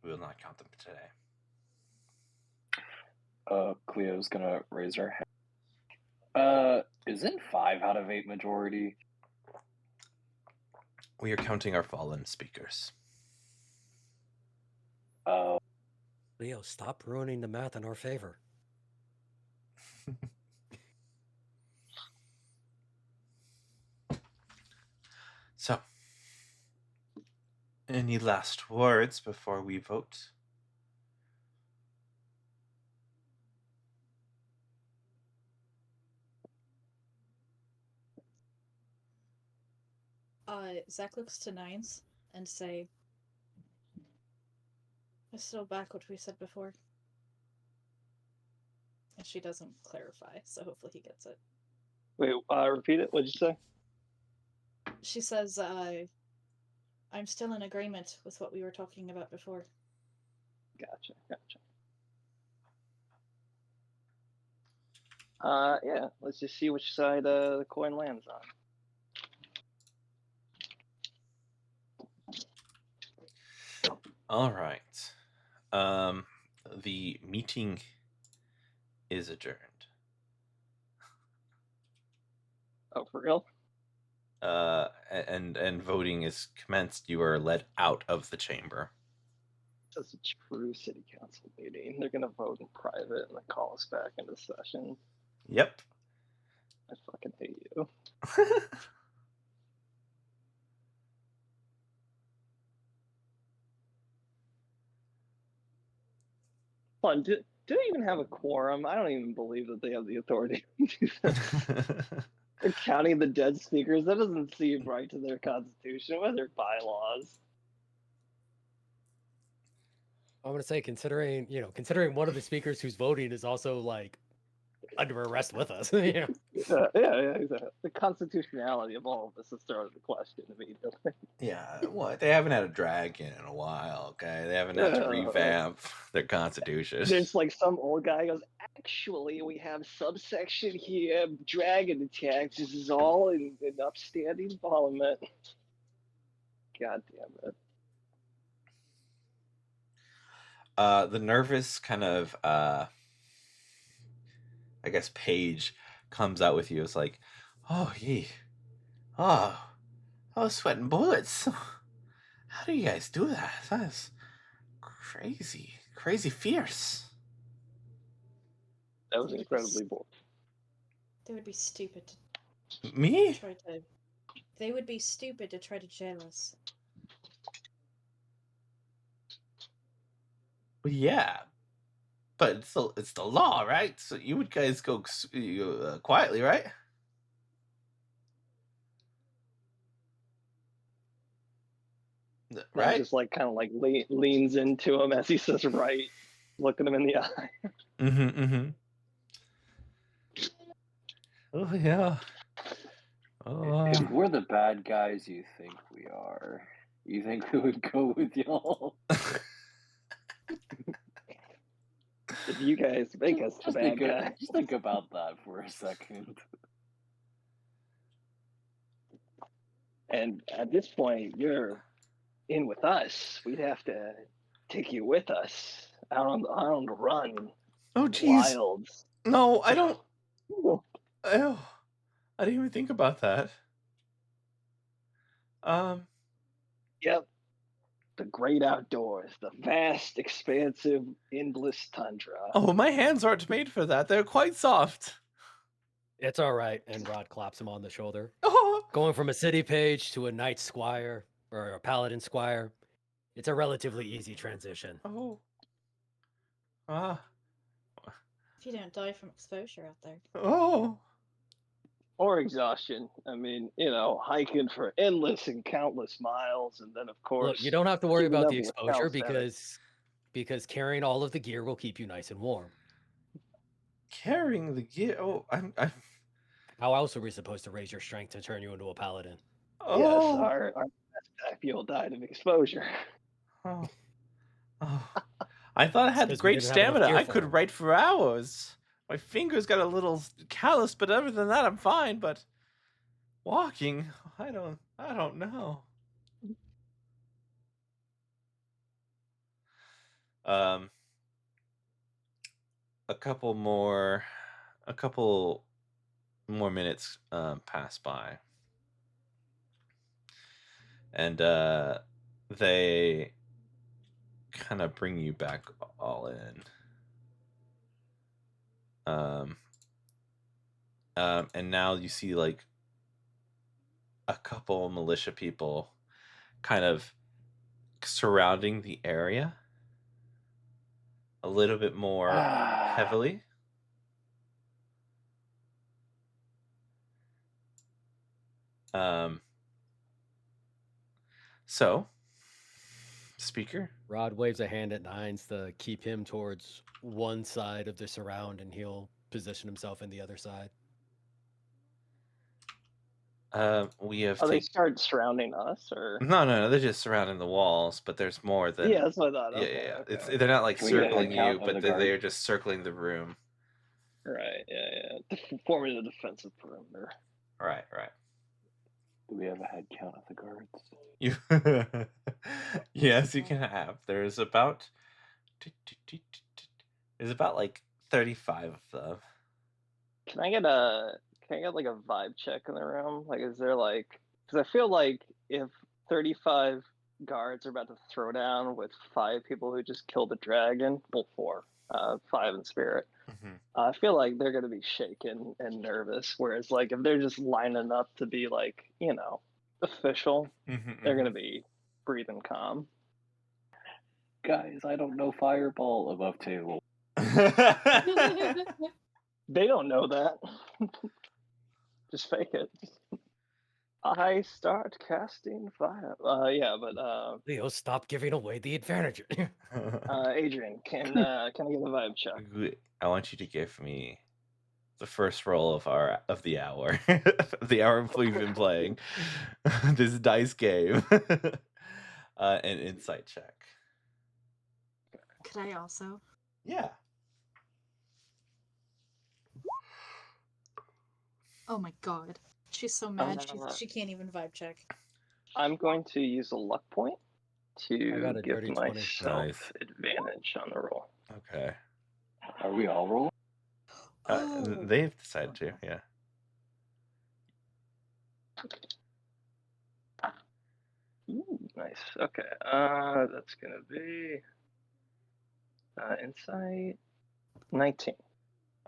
we will not count them today. Cleo's gonna raise her hand. Isn't 5 out of 8 majority? We are counting our fallen speakers. Oh. Leo, stop ruining the math in our favor. So, any last words before we vote? Zach looks to Nines and say, I still back what we said before. And she doesn't clarify, so hopefully he gets it. Wait, repeat it. What'd you say? She says, I'm still in agreement with what we were talking about before. Gotcha. Yeah, let's just see which side the coin lands on. All right. The meeting is adjourned. Oh, for real? And voting is commenced. You are led out of the chamber. That's a true city council meeting. They're gonna vote in private and then call us back into session. Yep. I fucking hate you. Fun. Do they even have a quorum? I don't even believe that they have the authority to do this. They're counting the dead speakers. That doesn't seem right to their constitution or their bylaws. I'm gonna say, considering one of the speakers who's voting is also like under arrest with us. Yeah, exactly. The constitutionality of all of this is thrown into question immediately. Yeah, what? They haven't had a dragon in a while, okay? They haven't had to revamp their constitution. There's like some old guy goes, actually, we have subsection here, dragon attacks. This is all in upstanding parliament. God damn it. The nervous kind of, I guess, page comes out with you. It's like, oh, I was sweating bullets. How do you guys do that? That's crazy fierce. That was incredibly boring. They would be stupid. Me? They would be stupid to try to jail us. Well, yeah, but it's the law, right? So you would guys go quietly, right? Right. Just like kind of like leans into him as he says right, looking him in the eye. Mm-hmm. Oh yeah. If we're the bad guys you think we are, you think we would go with y'all? If you guys make us the bad guys. Just think about that for a second. And at this point, you're in with us. We'd have to take you with us out on the run. Oh, geez. Wilds. No, I don't. Oh, I didn't even think about that. Yep. The great outdoors, the vast, expansive, endless tundra. Oh, my hands aren't made for that. They're quite soft. It's all right. And Rod claps him on the shoulder. Oh. Going from a city page to a knight squire or a paladin squire, it's a relatively easy transition. Oh. If you don't die from exposure out there. Oh. Or exhaustion. I mean, hiking for endless and countless miles, and then of course. Look, you don't have to worry about the exposure because carrying all of the gear will keep you nice and warm. Carrying the gear? Oh, I'm. How else are we supposed to raise your strength to turn you into a paladin? Oh. Yes, our best people died of exposure. Oh. I thought I had great stamina. I could write for hours. My fingers got a little callous, but other than that, I'm fine. But walking, I don't know. A couple more minutes pass by, and they kind of bring you back all in. And now you see like a couple militia people kind of surrounding the area a little bit more heavily. So, speaker. Rod waves a hand at Nines to keep him towards one side of the surround, and he'll position himself in the other side. We have Oh, they taken. start surrounding us, or No, they're just surrounding the walls, but there's more than. yeah, that's what I thought. Yeah, Okay, yeah. It's okay, they're not like Can we get a head circling you, count of but the they're guards? just circling the room. right, yeah. Forming a defensive perimeter. Right. Do we have a head count of the guards? You. Yes, you can have. There's about. There's about like 35 of them. Can I get like a vibe check in the room? Like, is there like? Because I feel like if 35 guards are about to throw down with 5 people who just killed a dragon, well, 4, 5 in spirit. I feel like they're gonna be shaken and nervous. Whereas, like, if they're just lining up to be like, official, they're gonna be breathing calm. Guys, I don't know fireball above table. They don't know that. Just fake it. I start casting fire. Yeah, but Leo, stop giving away the advantage. Adrian, can I get a vibe check? I want you to give me the first roll of the hour, the hour we've been playing this dice game, an insight check. Could I also? Yeah. Oh my god. She's so mad she can't even vibe check. I'm going to use a luck point to give myself advantage on the roll. Okay. Are we all rolling? They've decided to, yeah. Ooh, nice. Okay. That's gonna be insight 19.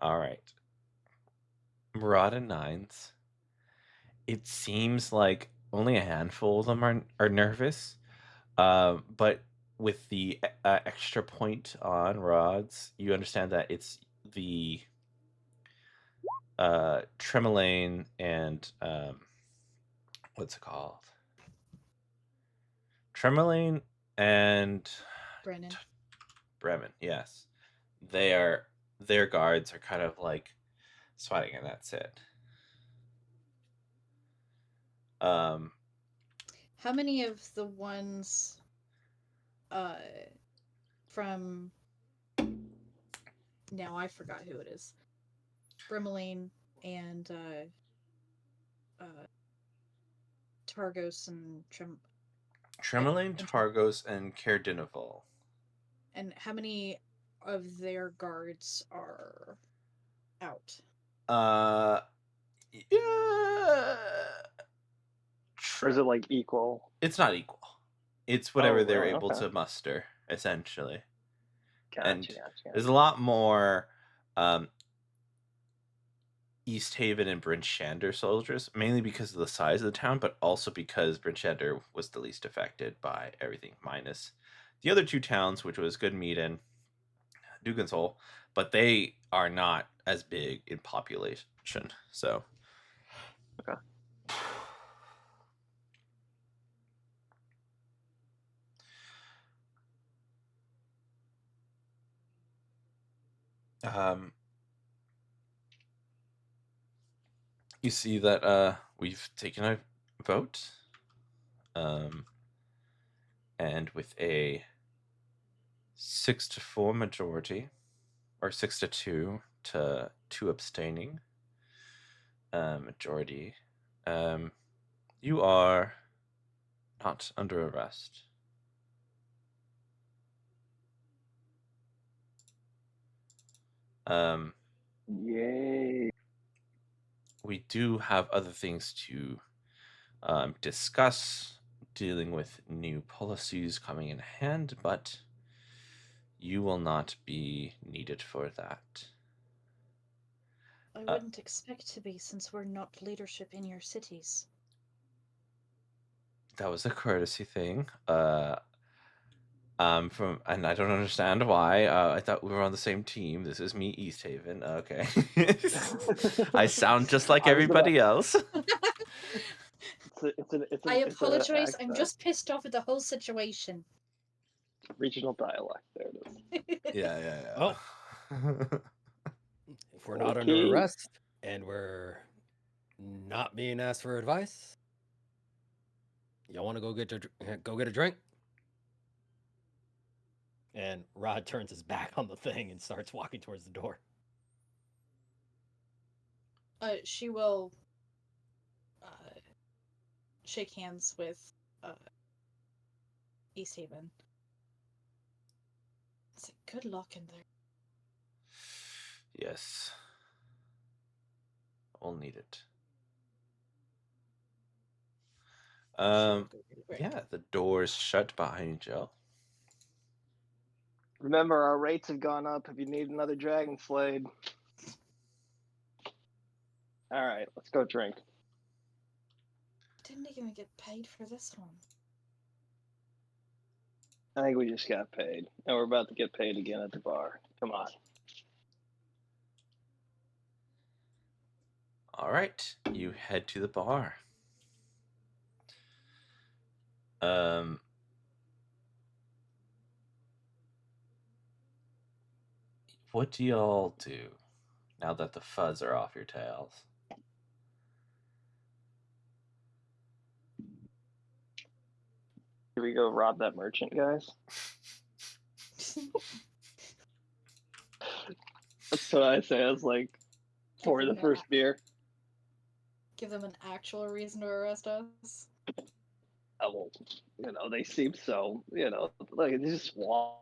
All right. Murata 9s. It seems like only a handful of them are nervous, but with the extra point on rods, you understand that it's the Tremolane and what's it called? Tremolane and Bremen, yes. Their guards are kind of like sweating, and that's it. How many of the ones from now I forgot who it is. Bremeline and Targos and Tremolane, Targos, and Caerdinival. And how many of their guards are out? Yeah. Or is it like equal? It's not equal. It's whatever they're able to muster, essentially. Gotcha. There's a lot more East Haven and Bryn Shander soldiers, mainly because of the size of the town, but also because Bryn Shander was the least affected by everything, minus the other 2 towns, which was Goodmead and Dugansole, but they are not as big in population. So, okay. You see that we've taken a vote, and with a 6-4 majority, or 6-2 to 2 abstaining majority, you are not under arrest. Yay. We do have other things to discuss, dealing with new policies coming in hand, but you will not be needed for that. I wouldn't expect to be, since we're not leadership in your cities. That was a courtesy thing. And I don't understand why. I thought we were on the same team. This is me, East Haven. Okay. I sound just like everybody else. I apologize. I'm just pissed off at the whole situation. Regional dialect. There it is. Yeah. Well, if we're not under arrest and we're not being asked for advice. Y'all want to go get a drink? And Rod turns his back on the thing and starts walking towards the door. She will shake hands with East Haven. It's like, good luck in there. Yes. We'll need it. Yeah, the door's shut behind you. Remember, our rates have gone up if you need another Dragon Slade. All right, let's go drink. Didn't even get paid for this one. I think we just got paid, and we're about to get paid again at the bar. Come on. All right, you head to the bar. What do y'all do now that the fuzz are off your tails? Do we go rob that merchant, guys? That's what I say. I was like, for the first beer. Give them an actual reason to arrest us. Well, they seem so, like they just wanted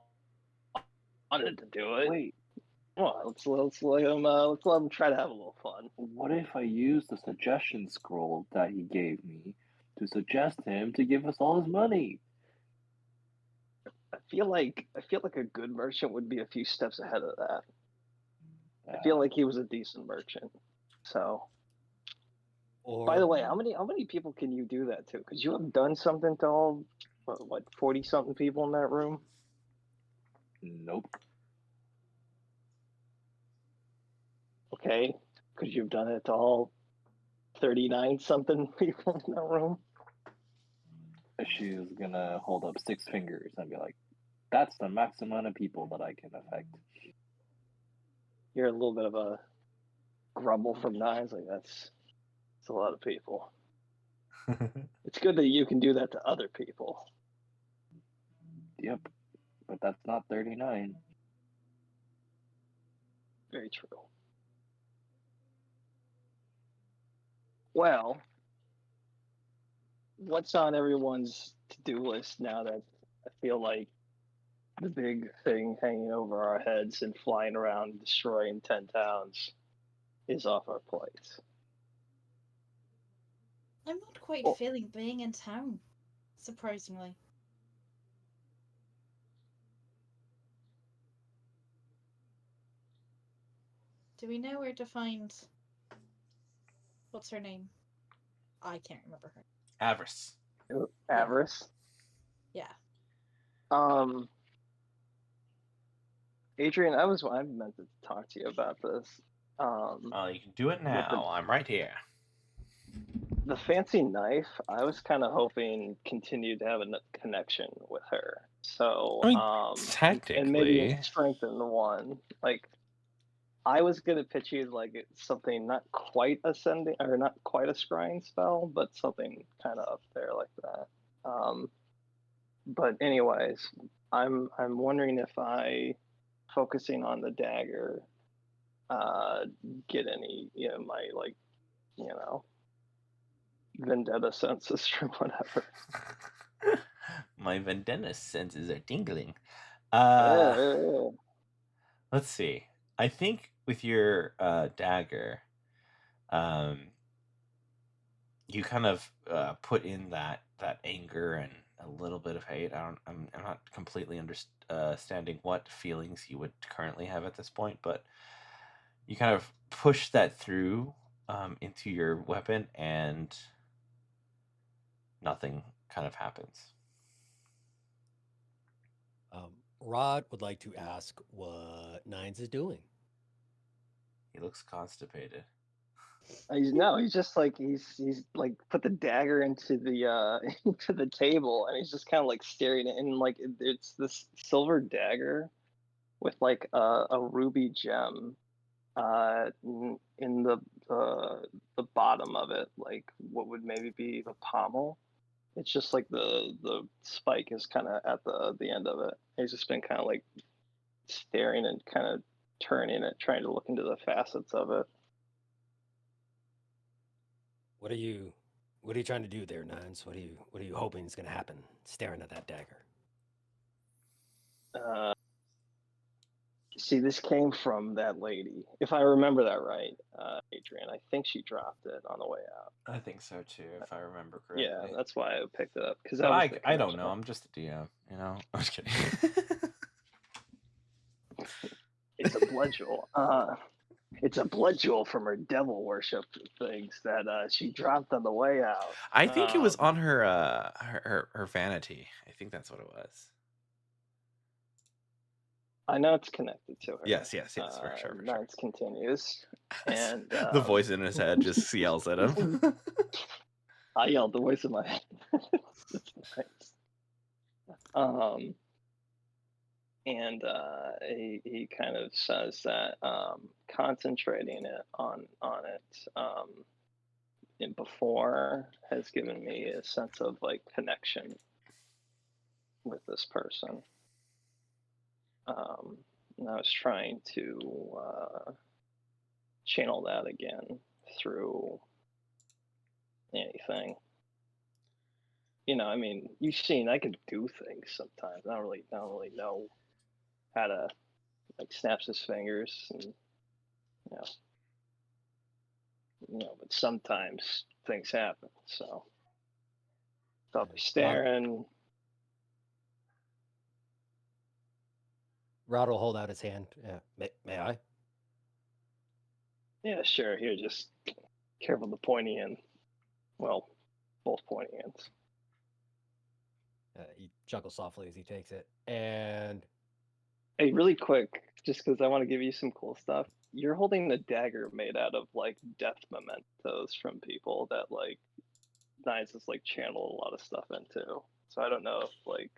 to do it. Wait, Well, let's let them try to have a little fun. what if I use the suggestion scroll that he gave me to suggest him to give us all his money? I feel like a good merchant would be a few steps ahead of that. I feel like he was a decent merchant. So, by the way, how many people can you do that to? Because you have done something to all, 40-something people in that room? Nope. Okay, could you have done it to all 39-something people in that room? She was gonna hold up 6 fingers and be like, that's the max amount of people that I can affect. You're a little bit of a grumble from nines, like that's a lot of people. It's good that you can do that to other people. Yep, but that's not 39. Very true. Well, what's on everyone's to-do list now that I feel like the big thing hanging over our heads and flying around destroying 10 towns is off our plates? I'm not quite feeling being in town, surprisingly. Do we know where to find... What's her name? I can't remember her. Avarice. Avarice? Yeah. Adrian, I meant to talk to you about this. You can do it now. I'm right here. The fancy knife, I was kind of hoping continued to have a connection with her. So, I mean, technically, and maybe strengthen the one. Like, I was gonna pitch you like something not quite ascending or not quite a scrying spell, but something kind of up there like that. But anyways, I'm wondering if I focusing on the dagger get any my vendetta senses or whatever. My vendetta senses are tingling. Yeah. Let's see. I think with your dagger, you kind of put in that anger and a little bit of hate. I'm not completely understanding what feelings you would currently have at this point, but you kind of push that through into your weapon, and nothing kind of happens. Rod would like to ask what Nines is doing. He looks constipated. He's just like he's like put the dagger into the into the table, and he's just kind of like staring at it, and like it's this silver dagger with like a ruby gem in the bottom of it, like what would maybe be the pommel. It's just like the spike is kind of at the end of it. He's just been kind of like staring and kind of turning it, trying to look into the facets of it. What are you trying to do there, Nines? What are you hoping is going to happen staring at that dagger? See, this came from that lady. If I remember that right, Adrian, I think she dropped it on the way out. I think so too, if I remember correctly. Yeah, that's why I picked it up. Because I don't know. I'm just a DM, you know. I'm just kidding. It's a blood jewel. It's a blood jewel from her devil worship things that she dropped on the way out. I think it was on her her vanity. I think that's what it was. I know it's connected to her. Yes, for sure. Nines continues, and the voice in his head just yells at him. I yelled the voice in my head. That's nice. And he kind of says that concentrating it on it and before has given me a sense of like connection with this person. And I was trying to channel that again through anything. You know, I mean, you've seen I can do things sometimes. I don't really know how to like snaps his fingers and you know, but sometimes things happen. So I'll be staring. Rod will hold out his hand. Yeah. May I? Yeah, sure. Here, just careful the pointy end. Well, both pointy ends. He chuckles softly as he takes it. And hey, really quick, just because I want to give you some cool stuff. You're holding a dagger made out of like death mementos from people that like Nines has like channeled a lot of stuff into. So I don't know if like.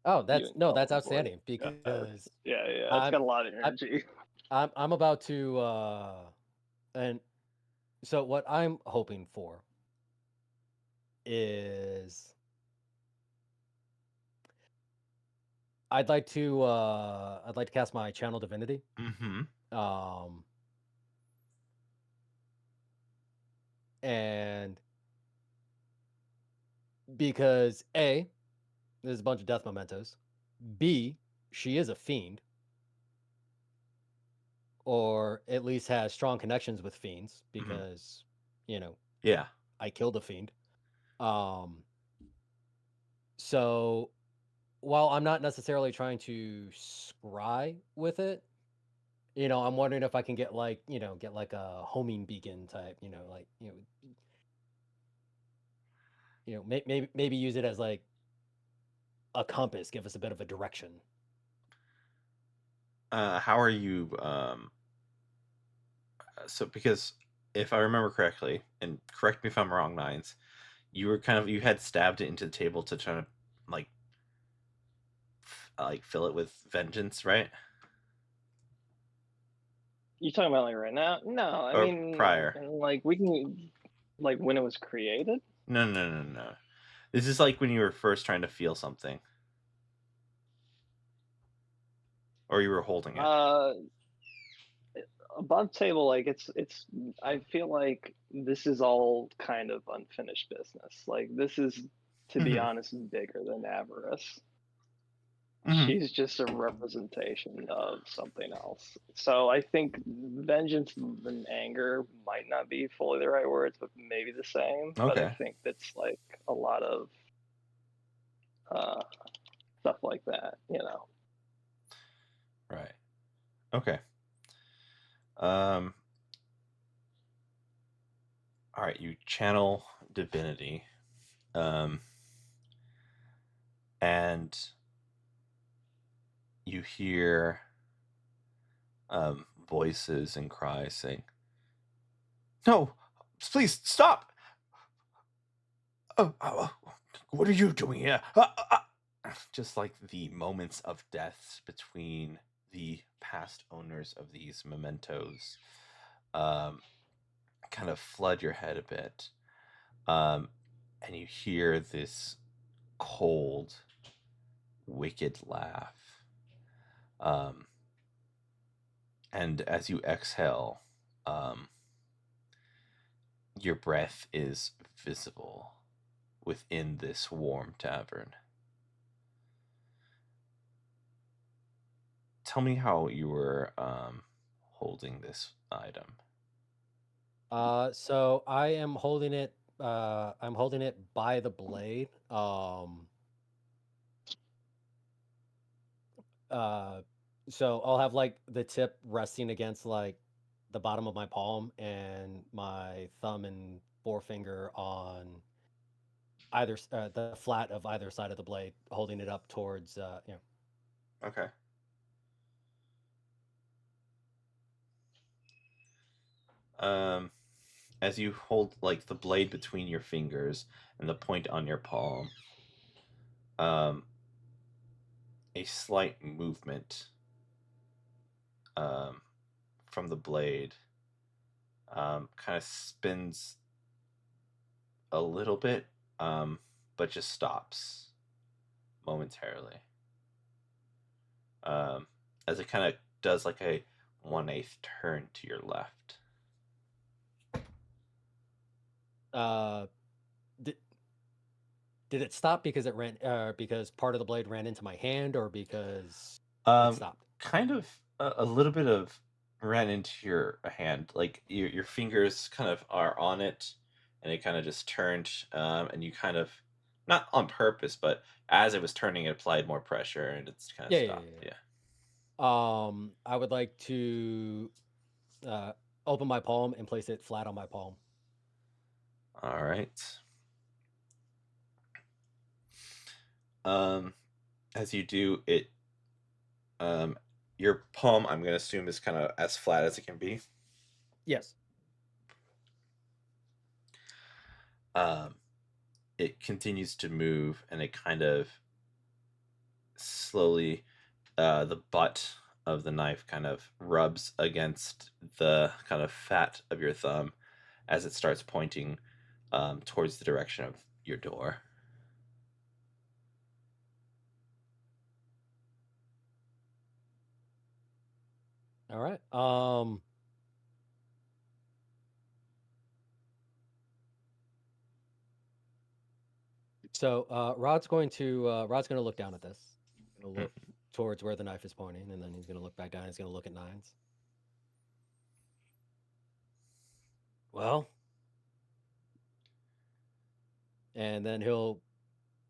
Oh, that's outstanding because yeah, it's got a lot of energy. I'm about to and so what I'm hoping for is I'd like to cast my channel divinity. And because A, there's a bunch of death mementos. B, she is a fiend. Or at least has strong connections with fiends because, you know, yeah, I killed a fiend. So while I'm not necessarily trying to scry with it, you know, I'm wondering if I can get like a homing beacon type, maybe use it as like a compass, give us a bit of a direction. How are you? So because if I remember correctly, and correct me if I'm wrong, Nines, you had stabbed it into the table to try to like fill it with vengeance, right? You talking about like right now? No, I mean prior. Like we can, like when it was created. No. This is like when you were first trying to feel something, or you were holding it. Above table, like it's. I feel like this is all kind of unfinished business. Like this is, to be honest, bigger than avarice. She's just a representation of something else. So I think vengeance and anger might not be fully the right words, but maybe the same. Okay. But I think that's like a lot of stuff like that, you know. Right. Okay. All right, you channel divinity. And you hear voices and cries saying, "No, please stop! What are you doing here?" Just like the moments of deaths between the past owners of these mementos kind kind of flood your head a bit. And you hear this cold, wicked laugh. And as you exhale, your breath is visible within this warm tavern. Tell me how you were holding this item. So I am holding it. I'm holding it by the blade. So I'll have like the tip resting against like the bottom of my palm and my thumb and forefinger on the flat of either side of the blade, holding it up towards Okay. As you hold like the blade between your fingers and the point on your palm, a slight movement from the blade kind of spins a little bit, but just stops momentarily. As it kind of does like a 1/8 turn to your left. Did, did it stop because it ran because part of the blade ran into my hand, or because it stopped? Kind of a little bit of ran into your hand, like your fingers kind of are on it, and it kind of just turned, and you kind of not on purpose, but as it was turning, it applied more pressure, and it's kind of Yeah, yeah, stopped. yeah. Yeah. I would like to open my palm and place it flat on my palm. All right. As you do it, your palm, I'm gonna assume, is kind of as flat as it can be. Yes. Um, it continues to move, and it kind of slowly, the butt of the knife kind of rubs against the kind of fat of your thumb as it starts pointing towards the direction of your door. All right. So Rod's going to look down at this. He's gonna look towards where the knife is pointing, and then he's gonna look back down. He's gonna look at Nines. Well, and then he'll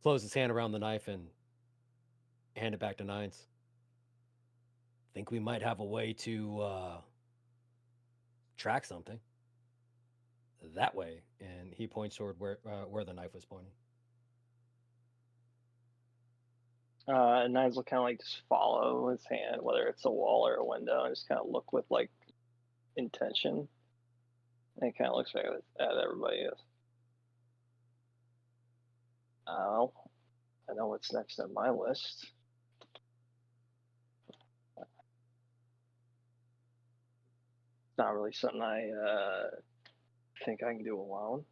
close his hand around the knife and hand it back to Nines. Think we might have a way to track something that way, and he points toward where the knife was pointing. Nines will kind of like just follow his hand, whether it's a wall or a window, and just kind of look with like intention. And he kind of looks back at everybody. Else. Oh, I know what's next on my list. It's not really something I think I can do alone.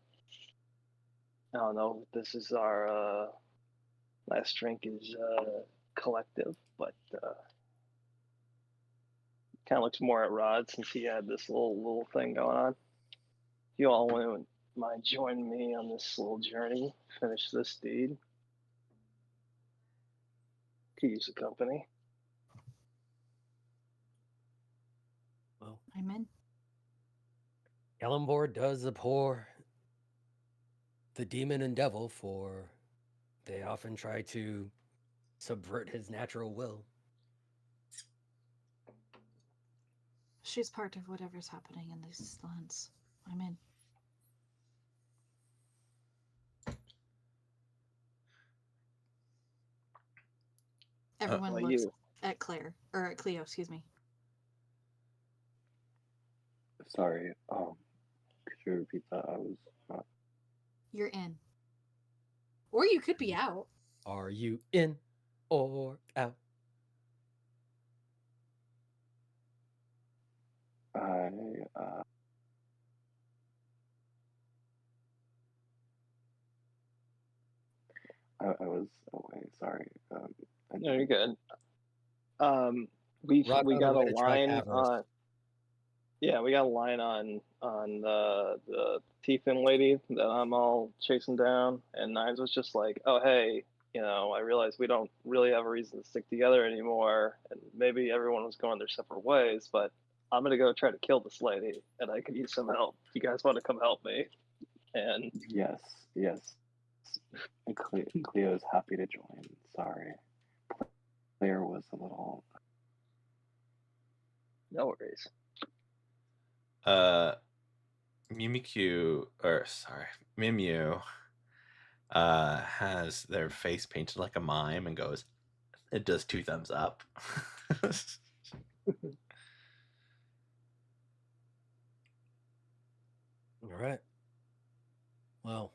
I don't know if this is our last drink is collective, but kind of looks more at Rod since he had this little thing going on. You all wouldn't mind joining me on this little journey, finish this deed. Could use the company. Well, I'm in. Ellenbor does abhor the demon and devil, for they often try to subvert his natural will. She's part of whatever's happening in these lands. I'm in. Everyone looks you. at Claire, or at Cleo, excuse me. Sorry, could you repeat that? I was not. You're in. Or you could be out. Are you in or out? I I was away. Sorry. No, you're good. We Rock we found a got way a to track line avarice. on. Yeah, we got a line on the Tiefin lady that I'm all chasing down, and Nines was just like, "Oh hey, I realize we don't really have a reason to stick together anymore, and maybe everyone was going their separate ways, but I'm gonna go try to kill this lady, and I could use some help. You guys want to come help me?" And yes, yes. And Cleo's happy to join. Sorry, Claire was a little. no worries. Mimikyu, or sorry, Mimyu, has their face painted like a mime and goes, it does 2 thumbs up. All right. Well,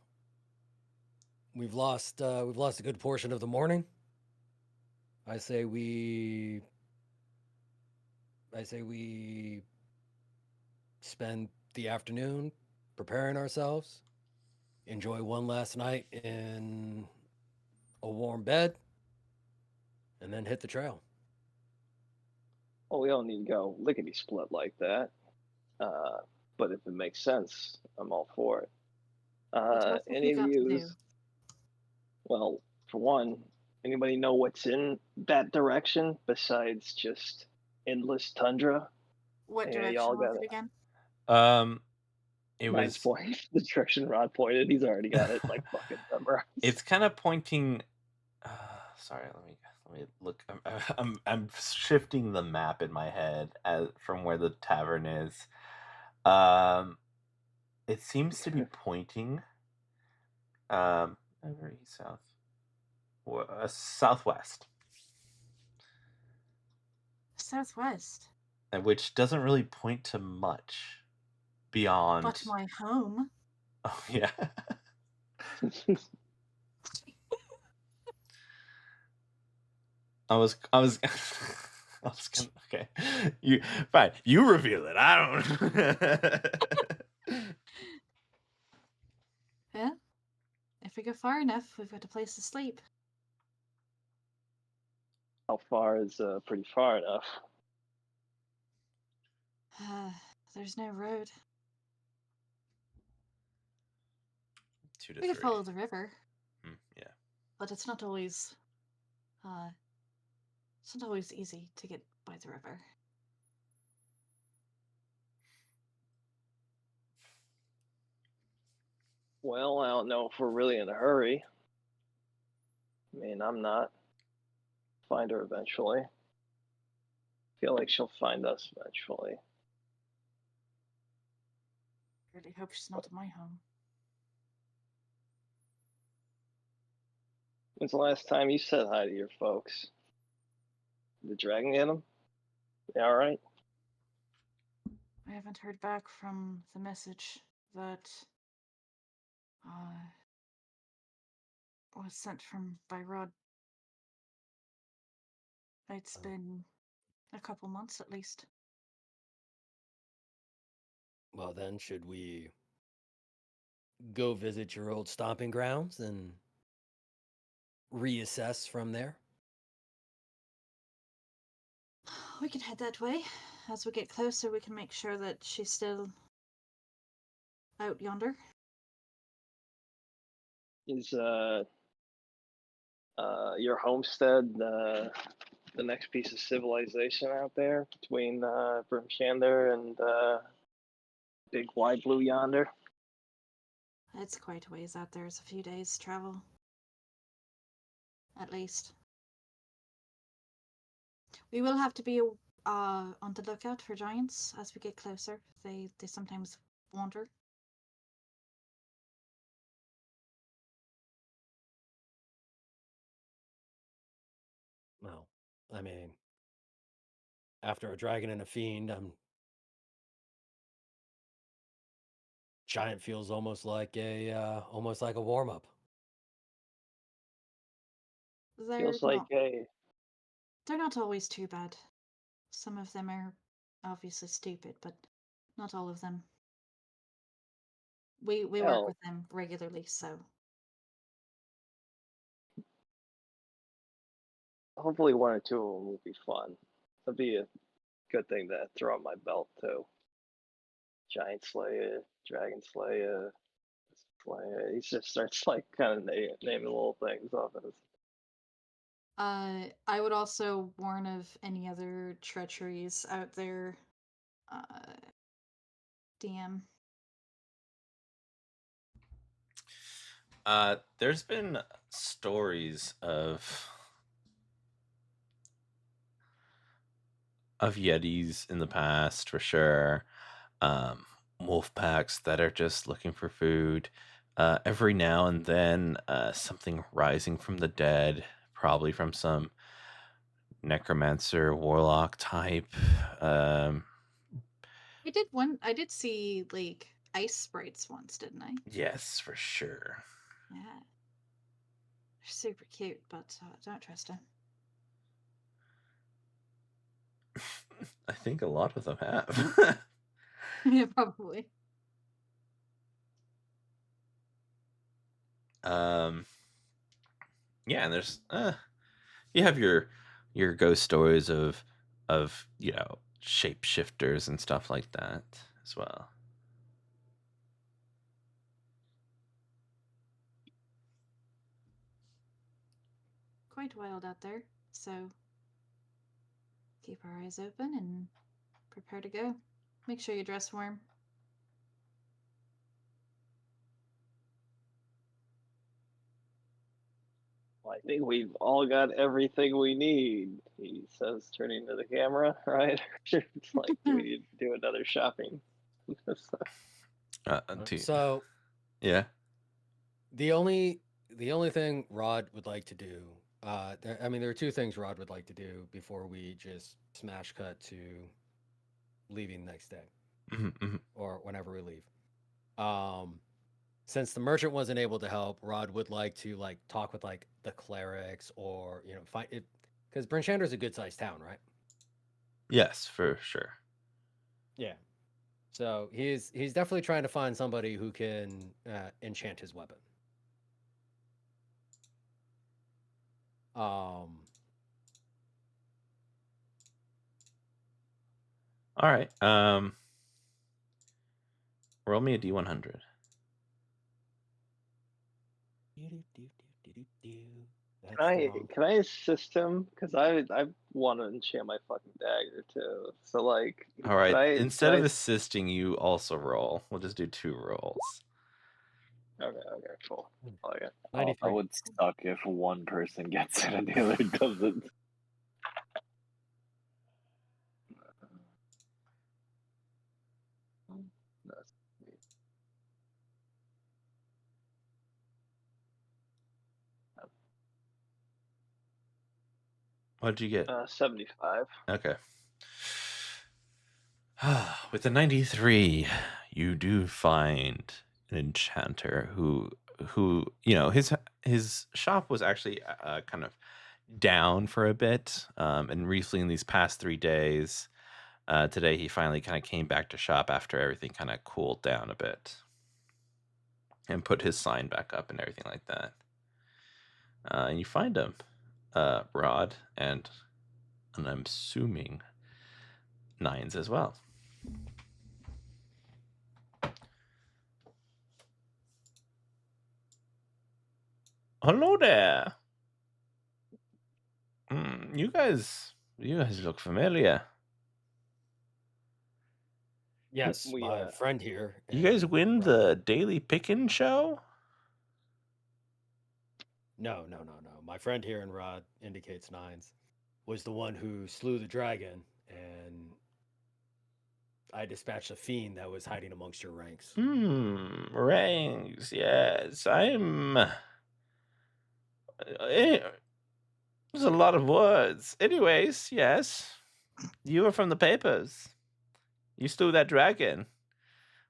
we've lost a good portion of the morning. I say we spend the afternoon preparing ourselves, enjoy one last night in a warm bed, and then hit the trail. Well, we don't need to go lickety split like that. But if it makes sense, I'm all for it. What have Any we of got to you? do? Well, for one, anybody know what's in that direction besides just endless tundra? What Yeah, direction y'all was got it it. again? It Nice was. point. The direction Rod pointed. He's already got it like fucking memorized. It's kind of pointing. Sorry, let me look. I'm shifting the map in my head from where the tavern is. It seems to be pointing over east, south, southwest, Southwest. which doesn't really point to much beyond. But my home. Oh yeah. I was I was gonna, okay. You fine. You reveal it. I don't. Yeah. If we go far enough, we've got a place to sleep. How far is pretty far enough? There's no road. 2 to We 3. could follow the river, Yeah. but it's not always easy to get by the river. Well, I don't know if we're really in a hurry. I mean, I'm not. Find her eventually. Feel like she'll find us eventually. Really hope she's not in my home. When's the last time you said hi to your folks? Did the dragon get them? They all right? I haven't heard back from the message that was sent by Rod. It's been a couple months at least. Well, then, should we go visit your old stomping grounds and reassess from there? We can head that way. As we get closer, we can make sure that she's still out yonder. Is your homestead the next piece of civilization out there between Brimshander and big wide blue yonder? It's quite a ways out there. It's a few days' travel. At least. We will have to be on the lookout for giants as we get closer. They sometimes wander. Well, I mean, after a dragon and a fiend, giant feels almost like a warm up. Feels like they're not always too bad. Some of them are obviously stupid, but not all of them. We work with them regularly, so hopefully one or two of them will be fun. That'd be a good thing to throw on my belt too. Giant Slayer, Dragon Slayer, Slayer. He just starts like kind of naming little things off of his. I would also warn of any other treacheries out there. DM. There's been stories of yetis in the past for sure. Wolf packs that are just looking for food. Every now and then, something rising from the dead, probably from some necromancer warlock type. I did see like ice sprites once, didn't I? Yes, for sure. Yeah. They're super cute, but don't trust them. I think a lot of them have. Yeah, probably. Yeah, and there's you have your ghost stories of shapeshifters and stuff like that as well. Quite wild out there, so keep our eyes open and prepare to go. Make sure you dress warm. I think we've all got everything we need, he says, turning to the camera, right? It's like, do we need to do another shopping? So, yeah. The only thing Rod would like to do, there are two things Rod would like to do before we just smash cut to leaving next day, or whenever we leave. Since the merchant wasn't able to help, Rod would like to talk with the clerics, or find it, because Bryn is a good sized town, right? Yes, for sure. Yeah. So he's definitely trying to find somebody who can enchant his weapon. All right. Roll me a D100. Can I assist him? Because I want to enchant my fucking dagger too. So like, all right. Instead of assisting, you also roll. We'll just do 2 rolls. Okay, cool. I would suck if one person gets it and the other doesn't. What'd you get? 75. Okay. With a 93, you do find an enchanter who his shop was actually kind of down for a bit, and recently in these past 3 days, today he finally kind of came back to shop after everything kind of cooled down a bit, and put his sign back up and everything like that. And you find him, Rod, and I'm assuming Nines as well. Hello there. You guys look familiar. Yes, my friend here. You guys win the daily pickin' show? No. My friend here in Rod indicates Nines was the one who slew the dragon, and I dispatched a fiend that was hiding amongst your ranks. Ranks, yes. There's a lot of words. Anyways, yes. You were from the papers. You slew that dragon.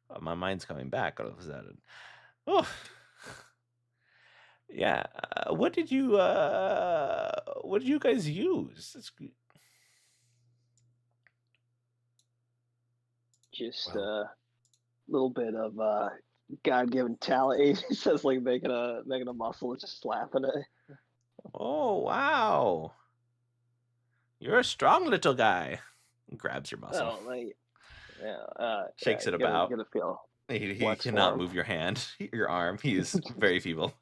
Oh, my mind's coming back all of a sudden. Oh. Yeah. What did you guys use? Just a little bit of God-given talent. He says, like making a muscle, just slapping it. Oh wow! You're a strong little guy. Grabs your muscle. Oh, like, Shakes it you about. gotta feel He what's cannot warm. move your hand, your arm. He is very feeble.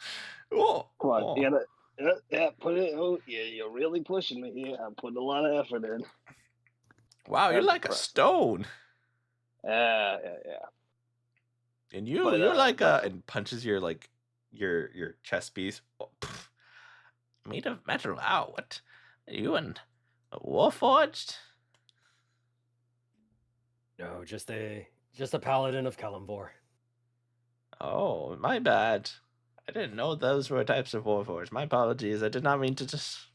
Oh, Come on, oh. you gotta, put it. Oh, yeah, you're really pushing me. Yeah, I'm putting a lot of effort in. Wow, you're That's like a impressive. stone. Yeah. And you're But, like that's and punches your like your chest piece. Oh, made of metal. Wow, what? Are you and a warforged? No, just a paladin of Kalimvor. Oh, my bad. I didn't know those were types of warforged. My apologies. I did not mean to just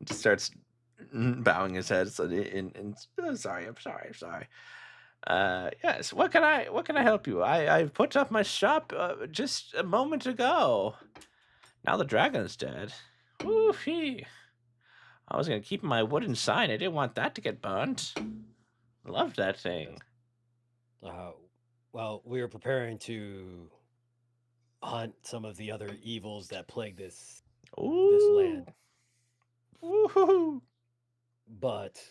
starts bowing his head. So sorry, I'm sorry. Yes. What can I help you? I put up my shop just a moment ago. Now the dragon's dead. Woo-hee. I was gonna keep my wooden sign. I didn't want that to get burnt. Loved that thing. Well, we were preparing to hunt some of the other evils that plague this land. Woohoo! But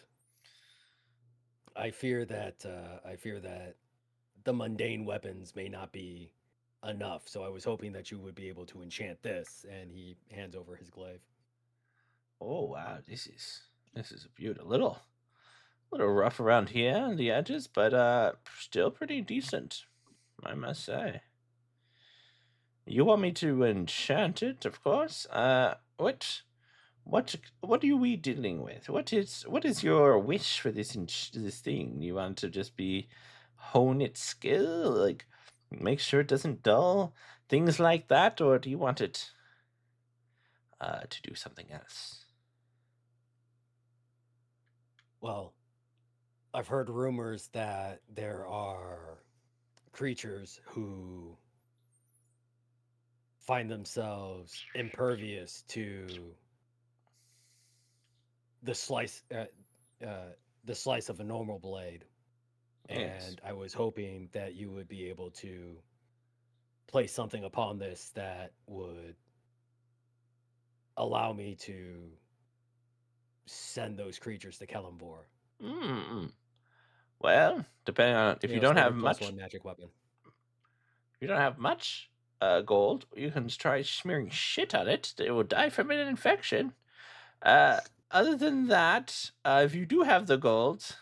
I fear that the mundane weapons may not be enough. So I was hoping that you would be able to enchant this. And he hands over his glaive. Oh wow, this is a beautiful little rough around here on the edges, but still pretty decent, I must say. You want me to enchant it, of course. What are we dealing with? What is your wish for this this thing? You want to just be hone its skill, like make sure it doesn't dull, things like that, or do you want it to do something else? Well, I've heard rumors that there are creatures who find themselves impervious to the slice of a normal blade. Yes. And I was hoping that you would be able to place something upon this that would allow me to send those creatures to Kalimvor. Well, depending on if you don't have much +1 magic weapon. If you don't have much gold, you can try smearing shit on it. It will die from an infection. Other than that, if you do have the gold,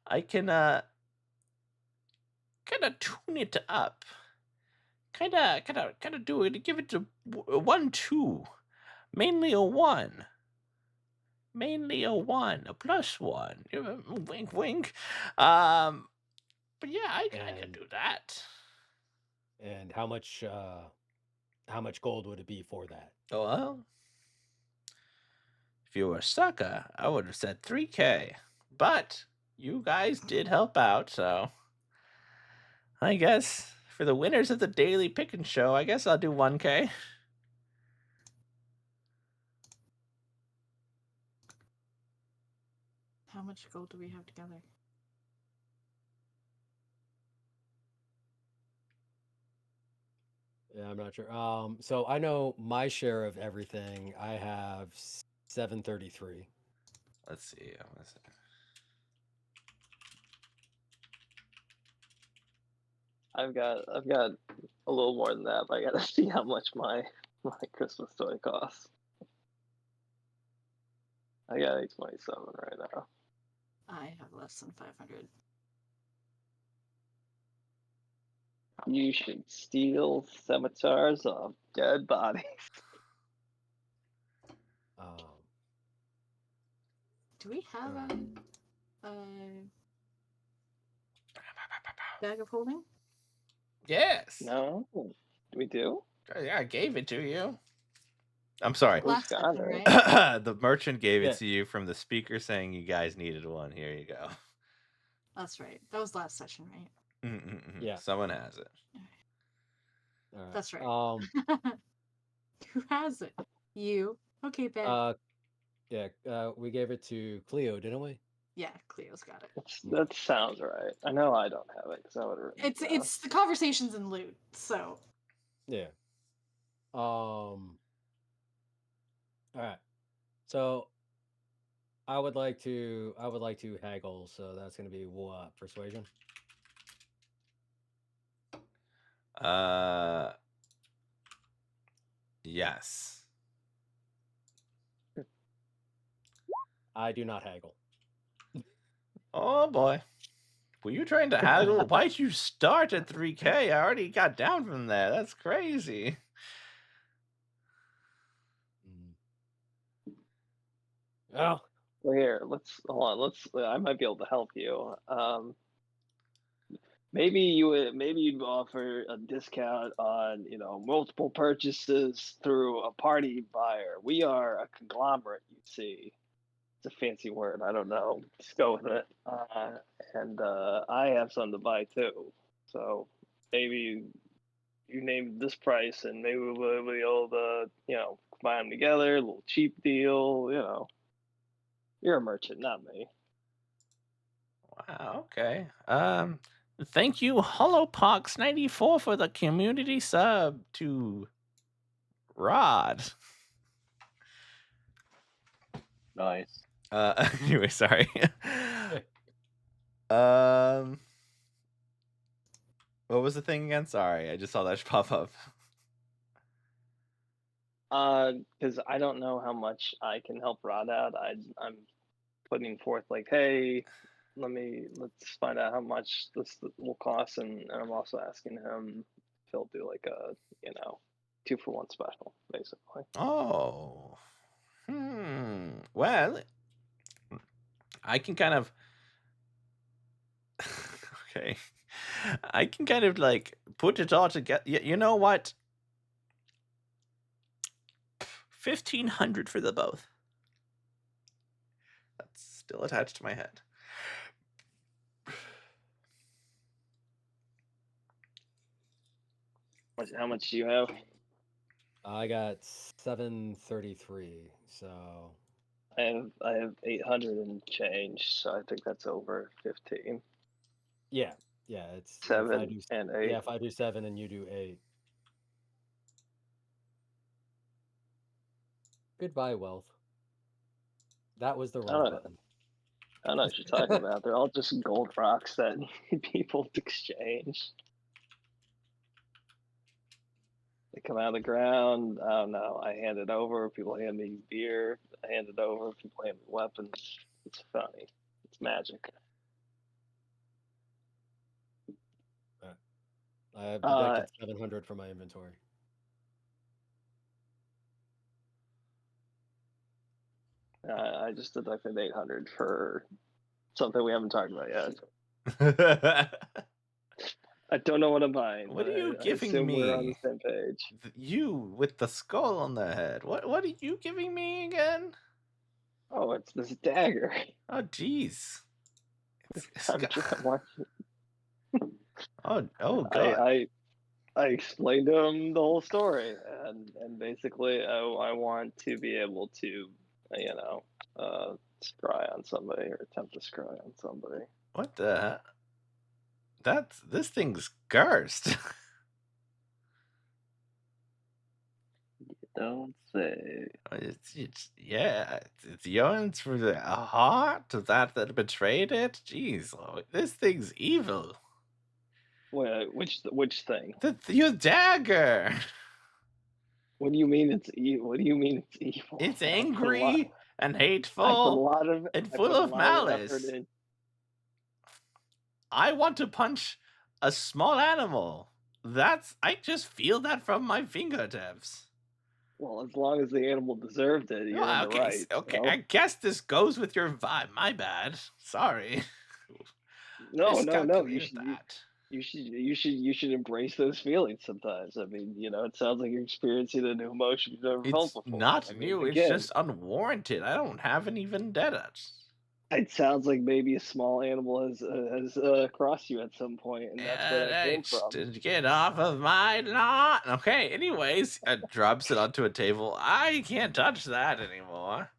I can kind of tune it up. Kind of do it. Give it a 1-2, mainly a 1. Mainly a 1, a +1. Wink, wink. But yeah, I can do that. And how much gold would it be for that? Oh, well, if you were a sucker, I would have said 3K. But you guys did help out, so I guess for the winners of the daily pick and show, I guess I'll do 1K. How much gold do we have together? Yeah, I'm not sure. So I know my share of everything. I have 733. Let's see. I've got a little more than that, but I gotta see how much my Christmas toy costs. I got 827 right now. I have less than 500. You should steal scimitars of dead bodies. Do we have a bag of holding? Yes. No, we do. Yeah, I gave it to you. I'm sorry. Last session, right? The merchant gave it to you from the speaker saying you guys needed one. Here you go. That's right. That was last session, right? Yeah. Someone has it. All right. That's right. Who has it? You. Okay, Ben. We gave it to Cleo, didn't we? Yeah, Cleo's got it. That sounds right. I know I don't have it because I would have written it down. It's the conversations in loot, so. Yeah. All right. So I would like to haggle, so that's gonna be what, persuasion? Yes. I do not haggle. Oh boy. Were you trying to haggle? Why'd you start at 3K? I already got down from there. That's crazy. Oh, Well, here, hold on. I might be able to help you. Maybe you'd offer a discount on, multiple purchases through a party buyer. We are a conglomerate, you see. It's a fancy word. I don't know. Just go with it. And I have something to buy too. So maybe you name this price, and maybe we'll be able to, combine them together. A little cheap deal. You're a merchant, not me. Wow, okay. Thank you, HollowPox94 for the community sub to Rod. Nice. Anyway, sorry. What was the thing again? Sorry, I just saw that pop up. Because I don't know how much I can help Rod out. I'm putting forth like, hey, let's find out how much this will cost, and I'm also asking him if he'll do like a 2-for-1 special, basically. Oh, well, I can kind of okay. I can kind of like put it all together. You know what? 1,500 for the both. That's still attached to my head. How much do you have? I got 733, so I have 800 and change, so I think that's over 15. yeah, it's 7 and 8. Yeah, if I do 7 and you do 8. Goodbye, wealth. That was the wrong button. I don't know what you're talking about. They're all just gold rocks that people exchange. They come out of the ground. I don't know. I hand it over. People hand me beer. I hand it over. People hand me weapons. It's funny. It's magic. I have deducted 700 from my inventory. I just deducted 800 for something we haven't talked about yet. I don't know what I'm buying. What are you giving I assume me? we're on the same page. You with the skull on the head. What are you giving me again? Oh, it's this dagger. Oh, jeez. Oh, God. I explained to him the whole story, and basically, I want to be able to, scry on somebody or attempt to scry on somebody. What the? This thing's cursed. You don't say. It's yearns for the heart of that betrayed it. Jeez, this thing's evil. Wait, which thing? Your dagger. What do you mean it's evil? What do you mean it's evil? It's angry and hateful. I put a lot of and full of malice. effort in. I want to punch a small animal. I just feel that from my fingertips. Well, as long as the animal deserved it, you're in the right. Okay, I guess this goes with your vibe. My bad. Sorry. No. You should embrace those feelings sometimes. I mean, it sounds like you're experiencing a new emotion you've never felt before. Not new. It's just unwarranted. I don't have any vendettas. It sounds like maybe a small animal has crossed you at some point, and that's where that came from. Get off of my lawn. Okay. Anyways, drops it onto a table. I can't touch that anymore.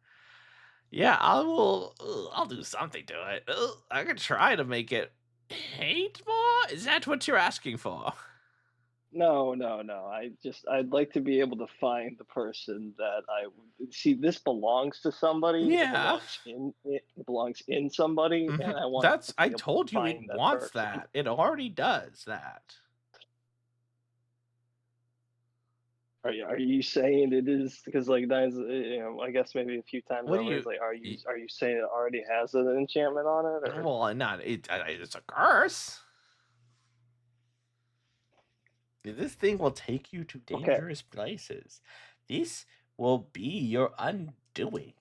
Yeah, I'll do something to it. I could try to make it hate more. Is that what you're asking for? No. I'd like to be able to find the person that see. This belongs to somebody. Yeah. It belongs in somebody, Mhm. and I want to be I able to told you it find that wants person. that. It already does that. Are you saying it is because like that's I guess maybe a few times What do over you? is like are you saying it already has an enchantment on it or Well, not it. It's a curse. This thing will take you to okay? dangerous places. This will be your undoing.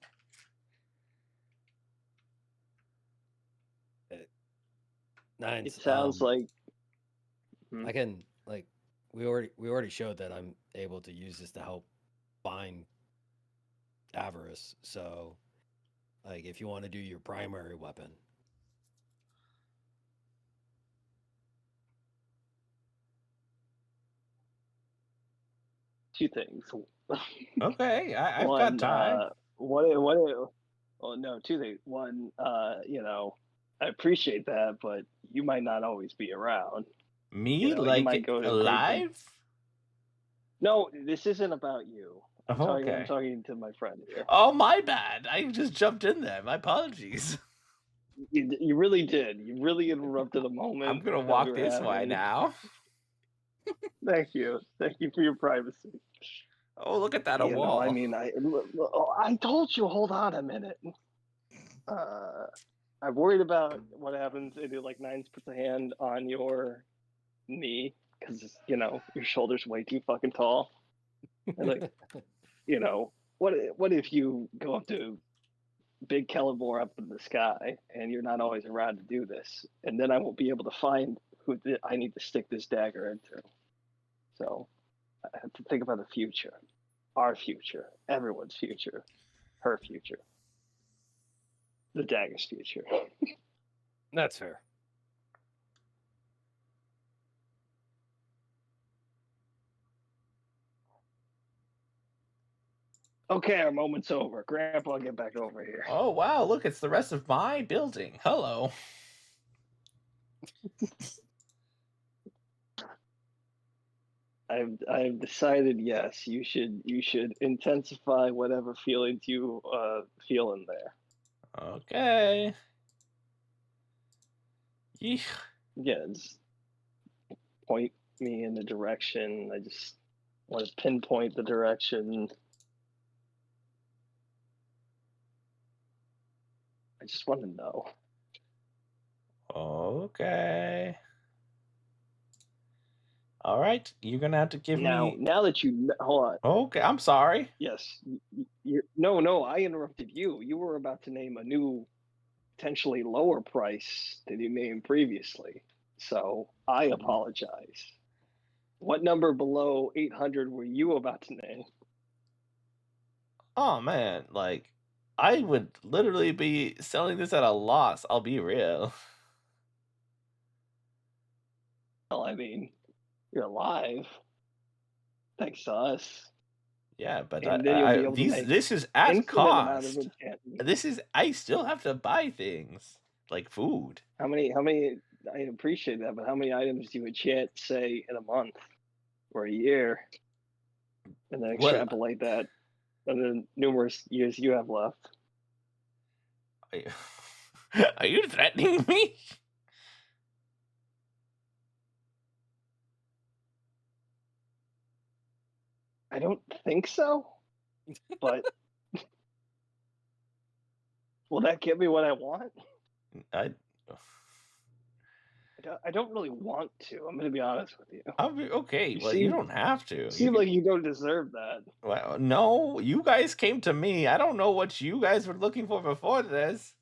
Nines. It sounds like I can like we already showed that I'm able to use this to help find avarice. So like if you want to do your primary weapon. two things. Okay, I've got One, time. well, no, two things. One, I appreciate that, but you might not always be around. Me, You might like go to great big. alive? No, this isn't about you. I'm Okay. talking to my friend here. Oh, my bad. I just jumped in there. My apologies. You really did. You really interrupted a moment I'm gonna that we walk were this way having. now. Thank you. Thank you for your privacy. Oh, look at that, a wall. I mean, I told you. Hold on a minute. I'm worried about what happens if like Nines puts a hand on your knee because your shoulder's way too fucking tall. And like, what if you go up to big Celeborn up in the sky and you're not always around to do this, and then I won't be able to find who I need to stick this dagger into. So I have to think about the future, our future, everyone's future, her future, the dagger's future. That's fair. Okay, our moment's over. Grandpa, get back over here. Oh, wow, look, it's the rest of my building. Hello. I've decided yes, you should intensify whatever feelings you feel in there. Okay. Yeesh. Yeah, just point me in the direction. I just want to pinpoint the direction. I just want to know. Okay. All right, you're gonna have to give me. Now that you hold on. Okay, I'm sorry. Yes, no. I interrupted you. You were about to name a new, potentially lower price than you named previously. So I apologize. What number below 800 were you about to name? Oh man, like I would literally be selling this at a loss. I'll be real. Well, I mean, you're alive, thanks to us, Yeah, but and then you'll be able to these make this is at infinite amount of cost. enchantment. This is I still have to buy things like food. How many? I appreciate that, but how many items do you enchant, say, in a month or a year, and then Well, extrapolate that on the numerous years you have left? are you threatening me? I don't think so, but will that give me what I want? I I don't really want to. I'm going to be honest with you. I'll be okay. You Well, you seem don't have to. you You seem can, like you don't deserve that. well, no, you guys came to me. I don't know what you guys were looking for before this.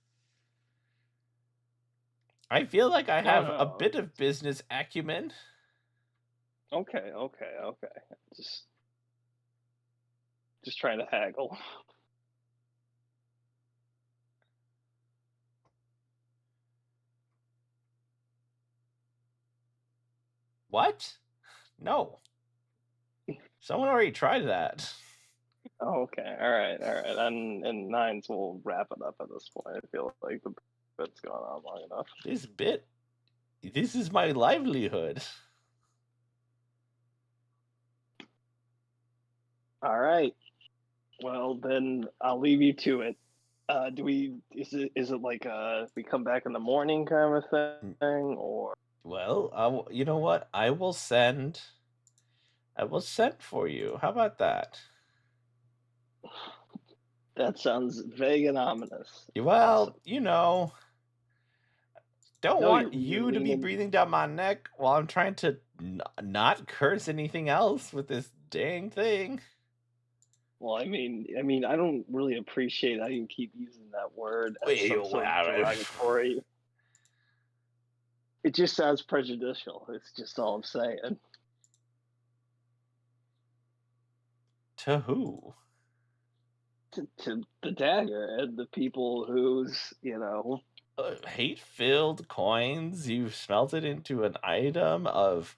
I feel like I have a No. bit of business acumen. Okay. Just trying to haggle. What? No. Someone already tried that. Oh, okay. All right. And Nines will wrap it up at this point. I feel like the bit's gone on long enough. This is my livelihood. All right. Well, then I'll leave you to it. Is it like we come back in the morning kind of thing, or? Well, you know what? I will send for you. How about that? That sounds vague and ominous. Well, Awesome. don't No, want you're you to be leaning. breathing down my neck while I'm trying to not curse anything else with this dang thing. Well, I don't really appreciate how you keep using that word as some sort of Well, derogatory. It just sounds prejudicial. It's just all I'm saying. To who? To the dagger and the people whose, Hate-filled coins you've smelted into an item of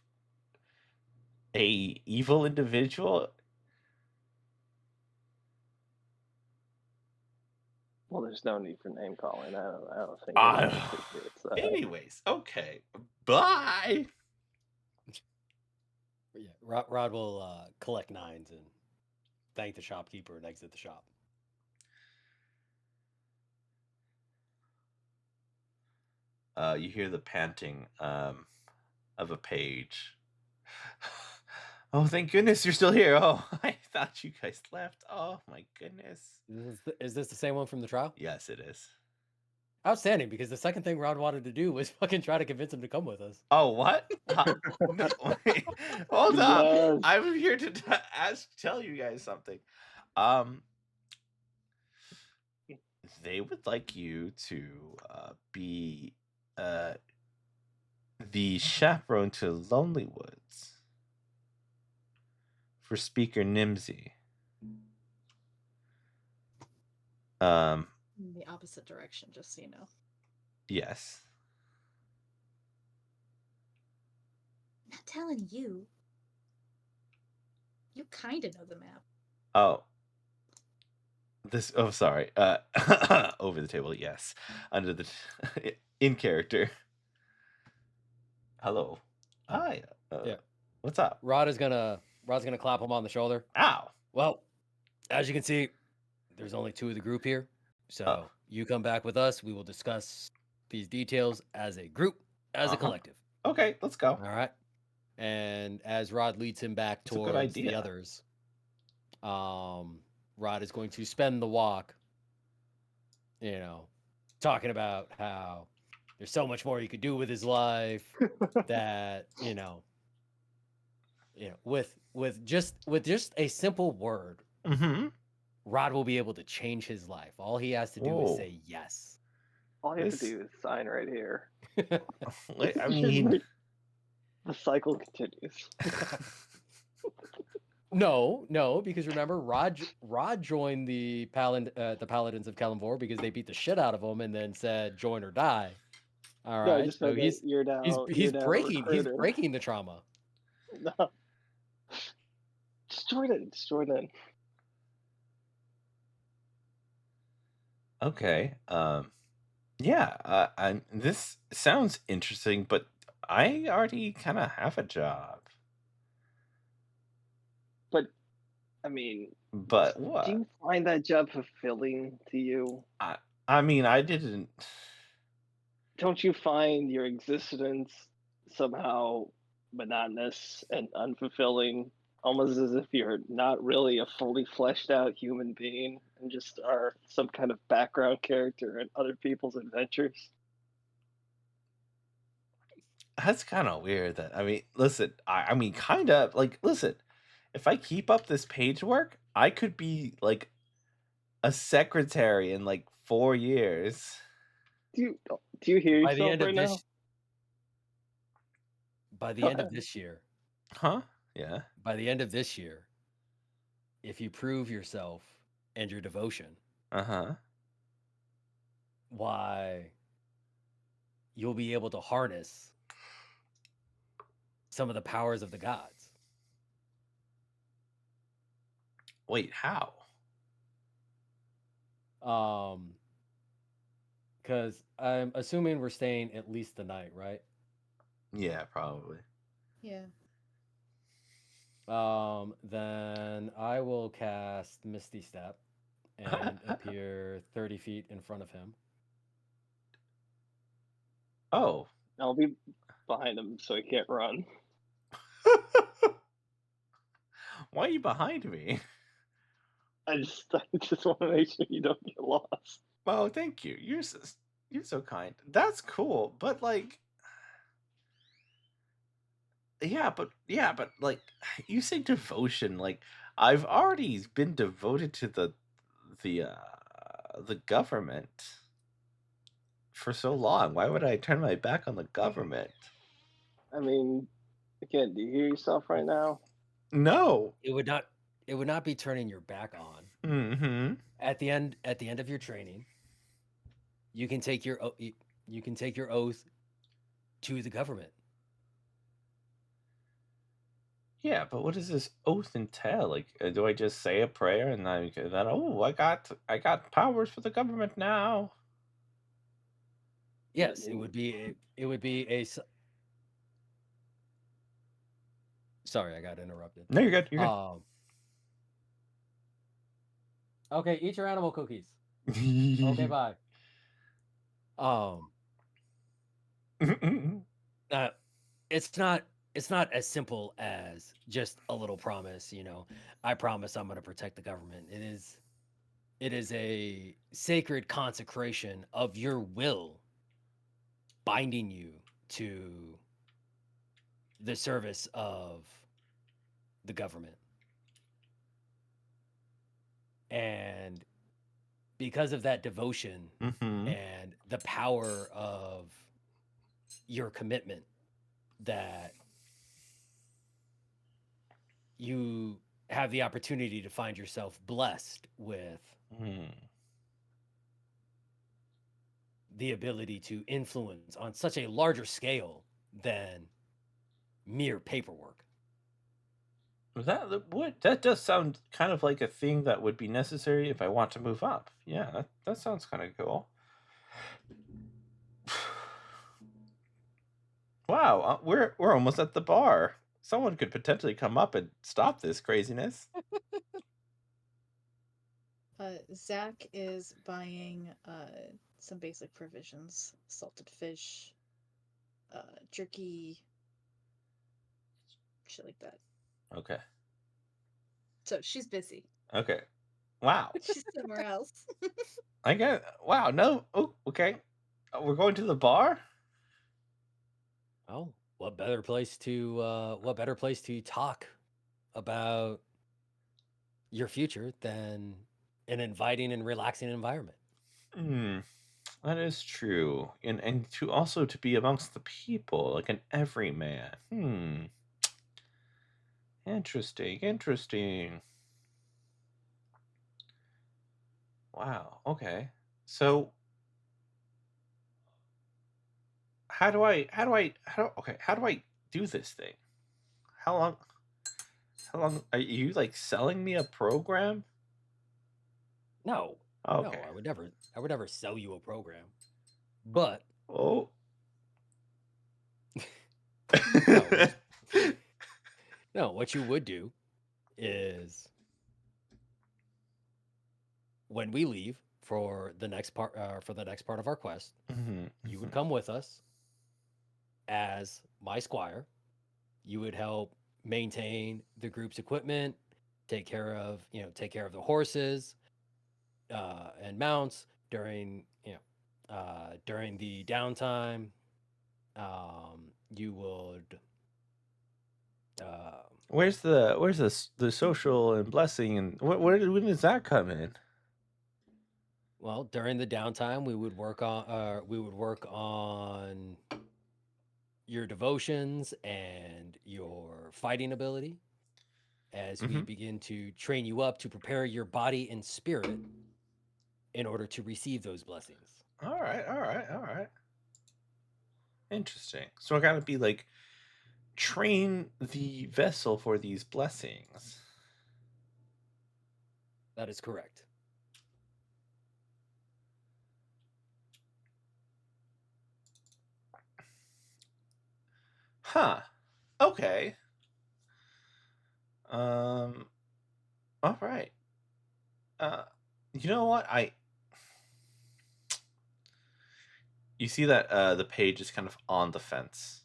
a evil individual. well, there's no need for name calling. I don't think anyone Uh, appreciates that. anyways, okay. Bye. Yeah, Rod will collect nines and thank the shopkeeper and exit the shop. You hear the panting of a page. Oh, thank goodness you're still here. Oh, I thought you guys left. Oh my goodness. Is this the same one from the trial? Yes, it is. Outstanding, because the second thing Rod wanted to do was fucking try to convince him to come with us. Oh, what? No, wait, hold up. Yes. I'm here to tell you guys something. They would like you to be the chaperone to Lonely Woods for Speaker Nimsy. In the opposite direction, just so you know. Yes. I'm not telling you. You kind of know the map. Oh. Sorry. Over the table, yes. Under the in character. Hello. Hi. Yeah. What's up? Rod's gonna clap him on the shoulder. Ow. Well, as you can see, there's only two of the group here. So you come back with us. We will discuss these details as a group, as a collective. Okay, let's go. All right. And as Rod leads him back towards the others, Rod is going to spend the walk, talking about how there's so much more he could do with his life that, with just a simple word, Rod will be able to change his life. All he has to do is say yes. All you have to do is sign right here. I mean, the cycle continues. No, because remember, Rod joined the Paladins of Kalimvor because they beat the shit out of him and then said join or die. All right, No, I just so you're now he's breaking the trauma. No. Just join in. Okay. Yeah. This sounds interesting, but I already kind of have a job. But, I mean, but what? Do you find that job fulfilling to you? I mean, I didn't. Don't you find your existence somehow monotonous and unfulfilling, almost as if you're not really a fully fleshed out human being and just are some kind of background character in other people's adventures? That's kind of weird. Listen, I mean, kind of like, listen, if I keep up this page work, I could be like a secretary in like 4 years. Do you hear yourself right now? By the end of this year. Huh? Yeah. By the end of this year, if you prove yourself and your devotion, why, you'll be able to harness some of the powers of the gods. Wait, how? Because I'm assuming we're staying at least the night, right? Yeah, probably. Yeah. Then I will cast Misty Step and appear 30 feet in front of him. Oh. I'll be behind him so he can't run. Why are you behind me? I just want to make sure you don't get lost. Oh, thank you. You're so kind. That's cool, but like, yeah, but like, you say devotion. Like, I've already been devoted to the government for so long. Why would I turn my back on the government? I mean, again, do you hear yourself right now? No. It would not be turning your back on. Mm-hmm. At the end of your training, you can take your oath to the government. Yeah, but what does this oath entail? Like, do I just say a prayer and then oh, I got powers for the government now? Yes, it would be a Sorry, I got interrupted. No, you're good. You're good. Okay, eat your animal cookies. Okay, bye. It's not as simple as just a little promise, I promise I'm going to protect the government. It is a sacred consecration of your will binding you to the service of the government. And because of that devotion and the power of your commitment, that you have the opportunity to find yourself blessed with the ability to influence on such a larger scale than mere paperwork. That does sound kind of like a thing that would be necessary if I want to move up. Yeah, that sounds kind of cool. Wow, we're almost at the bar. Someone could potentially come up and stop this craziness. Zach is buying some basic provisions: salted fish, jerky, shit like that. Okay. So she's busy. Okay. Wow. She's somewhere else. I get. Wow. No. Oh. Okay. We're going to the bar. Oh, what better place to talk about your future than an inviting and relaxing environment? That is true, and to be amongst the people like an everyman. Interesting. Wow. Okay. So how do I do this thing? How long are you like selling me a program? No. Okay. No, I would never sell you a program. But Oh. No, what you would do is when we leave for the next part of our quest, you would come with us as my squire. You would help maintain the group's equipment, take care of the horses and mounts during during the downtime. You would where's the social and blessing, and when does that come in? Well, during the downtime, we would work on your devotions and your fighting ability as we begin to train you up to prepare your body and spirit in order to receive those blessings. All right. Interesting. So I gotta be like train the vessel for these blessings. That is correct. Huh. Okay. All right. You know what? You see that the page is kind of on the fence.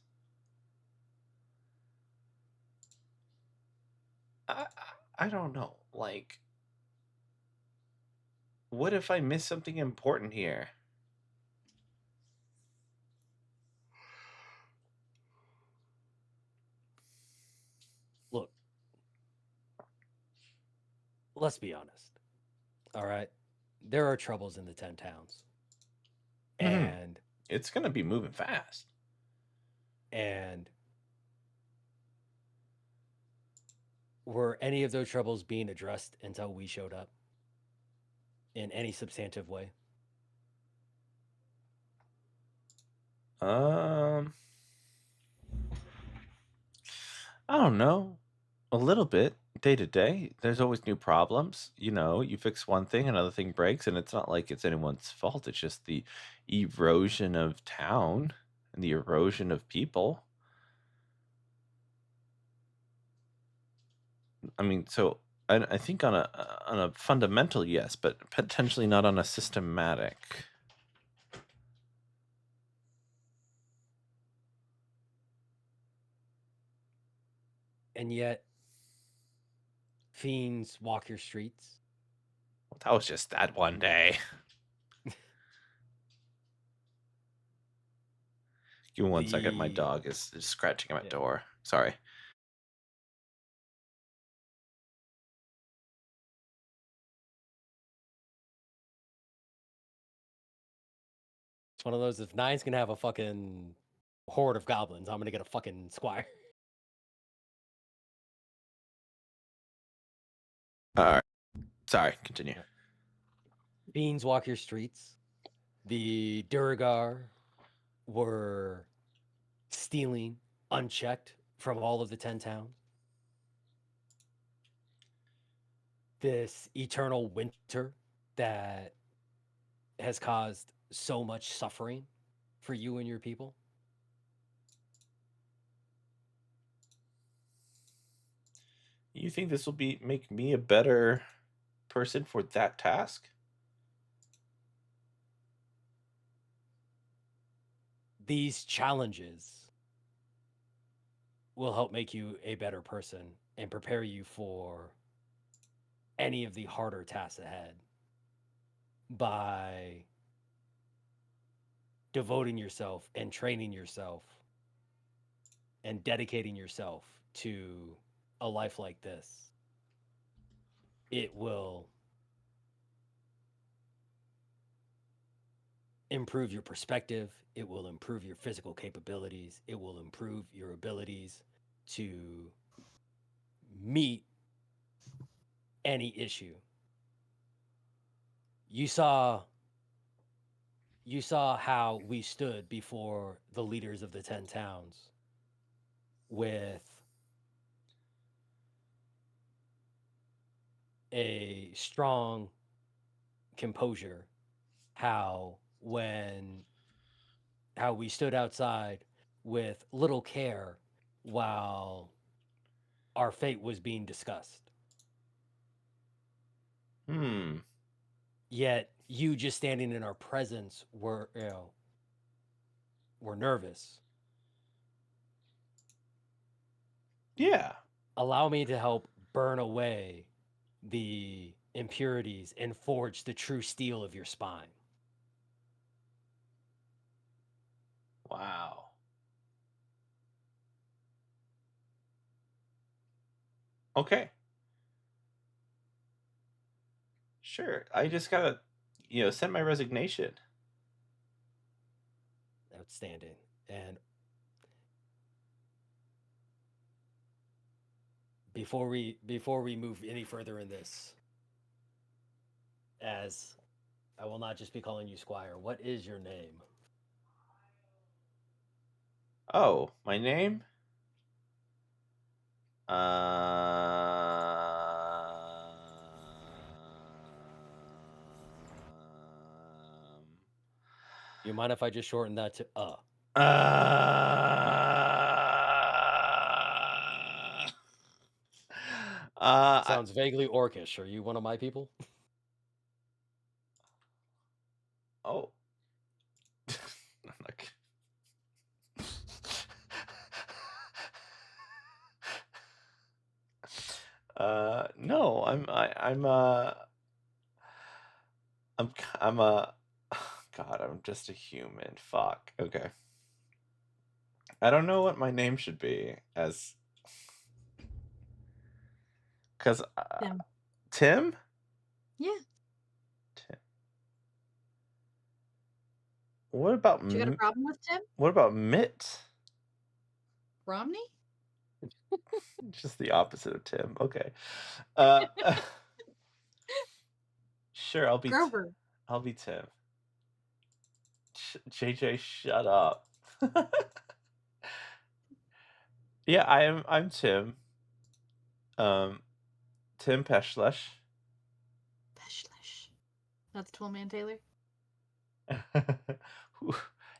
I don't know. Like, what if I miss something important here? Look, let's be honest. All right. There are troubles in the 10 towns. And it's going to be moving fast. And were any of those troubles being addressed until we showed up in any substantive way? I don't know. A little bit, day to day. There's always new problems. You know, you fix one thing, another thing breaks, and it's not like it's anyone's fault. It's just the erosion of town and the erosion of people. I mean, so I think on a fundamental, yes, but potentially not on a systematic. And yet, fiends walk your streets. Well, that was just that one day. Give me 1 second. My dog is scratching at my door. Sorry. It's one of those, if Nine's gonna have a fucking horde of goblins, I'm gonna get a fucking squire. Alright. Sorry, continue. Fiends walk your streets. The Duragar were stealing unchecked from all of the 10 towns. This eternal winter that has caused so much suffering for you and your people. You think this will make me a better person for that task? These challenges will help make you a better person and prepare you for any of the harder tasks ahead by devoting yourself and training yourself and dedicating yourself to a life like this. It will improve your perspective. It will improve your physical capabilities. It will improve your abilities to meet any issue. You saw how we stood before the leaders of the 10 towns with a strong composure. How we stood outside with little care while our fate was being discussed. Yet you just standing in our presence were nervous. Yeah. Allow me to help burn away the impurities and forge the true steel of your spine. Wow. Okay. Sure. I just gotta, send my resignation. Outstanding. And before we move any further in this, as I will not just be calling you Squire, what is your name? Oh, my name? You mind if I just shorten that to Sounds vaguely orcish. Are you one of my people? Oh. I'm not no, I'm God, I'm just a human. Fuck. Okay. I don't know what my name should be as cuz Tim. Tim? Yeah. Tim. What about You got a problem with Tim? what about Mitt? Romney? Just the opposite of Tim. Okay. Sure, Grover. I'll be Tim. JJ, shut up. Yeah, I'm Tim. Tim Peschlesh. Peschlish. That's Toolman Taylor?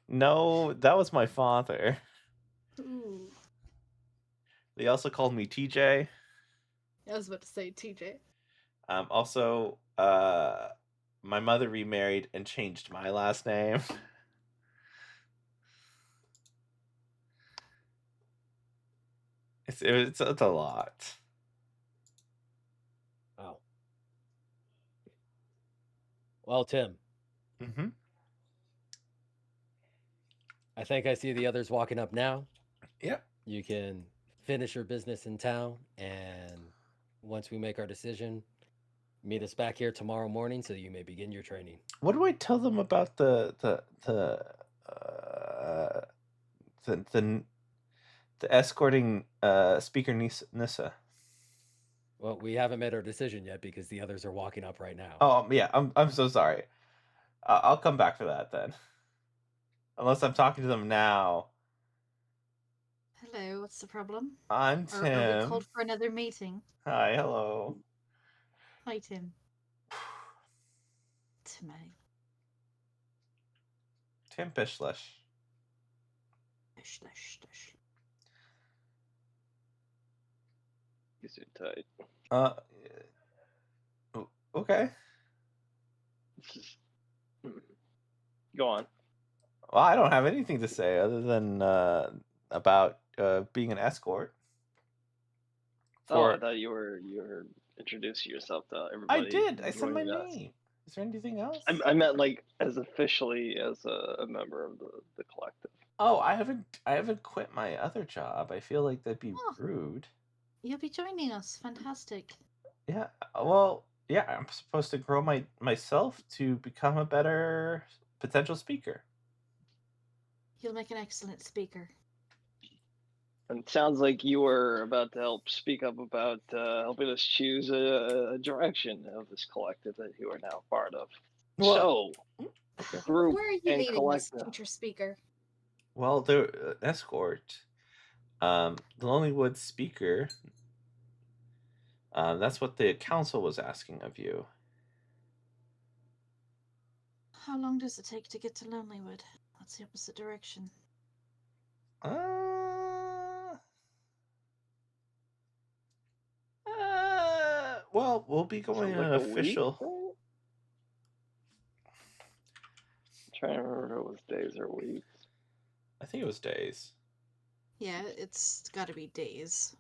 No, that was my father. Ooh. They also called me TJ. I was about to say TJ. Also, my mother remarried and changed my last name. It's a lot. Oh. Well, Tim. Mm-hmm. I think I see the others walking up now. Yep. You can finish your business in town, and once we make our decision, meet us back here tomorrow morning so you may begin your training. What do I tell them about uh, the escorting speaker Nissa? Well, we haven't made our decision yet because the others are walking up right now. Oh yeah, I'm so sorry. I'll come back for that then. Unless I'm talking to them now. Hello, what's the problem? I'm Are we Tim. called for another meeting? Hi, hello. Hi, Tim. Timmy. Tim Peschlesh. You seem tight. Okay. Go on. Well, I don't have anything to say other than about being an escort. I thought you were introducing yourself to everybody. I did. I said my name. Is there anything else? I meant like as officially as a member of the collective. Oh, I haven't quit my other job. I feel like that'd be rude. You'll be joining us. Fantastic. Yeah. Well, yeah, I'm supposed to grow myself to become a better potential speaker. You'll make an excellent speaker. And it sounds like you were about to help speak up about helping us choose a direction of this collective that you are now part of. Well, so, group where are you and leading collective. this, teacher speaker? Well, the escort, the Lonelywood speaker. That's what the council was asking of you. How long does it take to get to Lonelywood? That's the opposite direction. Well, we'll be going like an official. I'm trying to remember if it was days or weeks. I think it was days. Yeah, it's got to be days.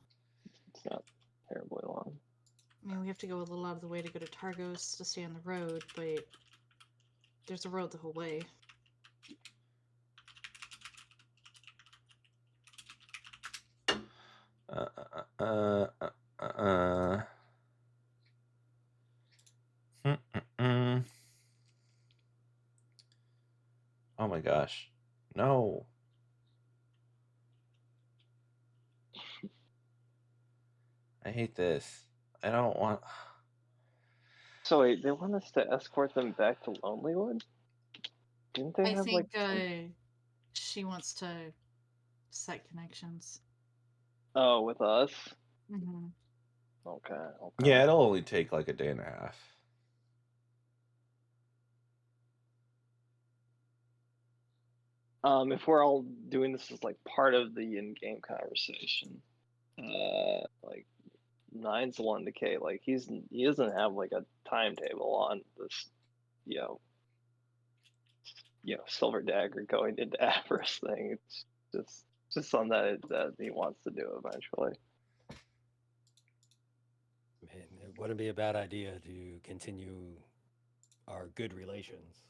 It's not terribly long. I mean, we have to go a little out of the way to go to Targos to stay on the road, but there's a road the whole way. Oh my gosh. No. I hate this. I don't want. So wait, they want us to escort them back to Lonelywood? Didn't they have think, like? She wants to set connections. Oh, with us? Mm-hmm. Okay. Yeah, it'll only take like a day and a half. If we're all doing this as like part of the in-game conversation, like Nine's the one decay. Like he doesn't have like a timetable on this, you know, silver dagger going into avarice thing. It's just something that he wants to do eventually. Man, it wouldn't be a bad idea to continue our good relations.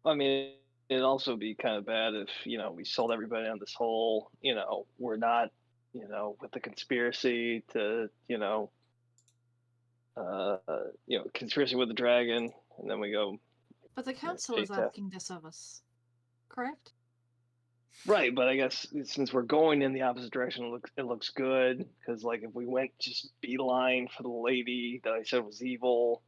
I mean, it'd also be kind of bad if we sold everybody on this whole we're not with the conspiracy to conspiracy with the dragon, and then we go. But the council is asking this of us, correct? Right, but I guess since we're going in the opposite direction, it looks good, because like if we went just beeline for the lady that I said was evil,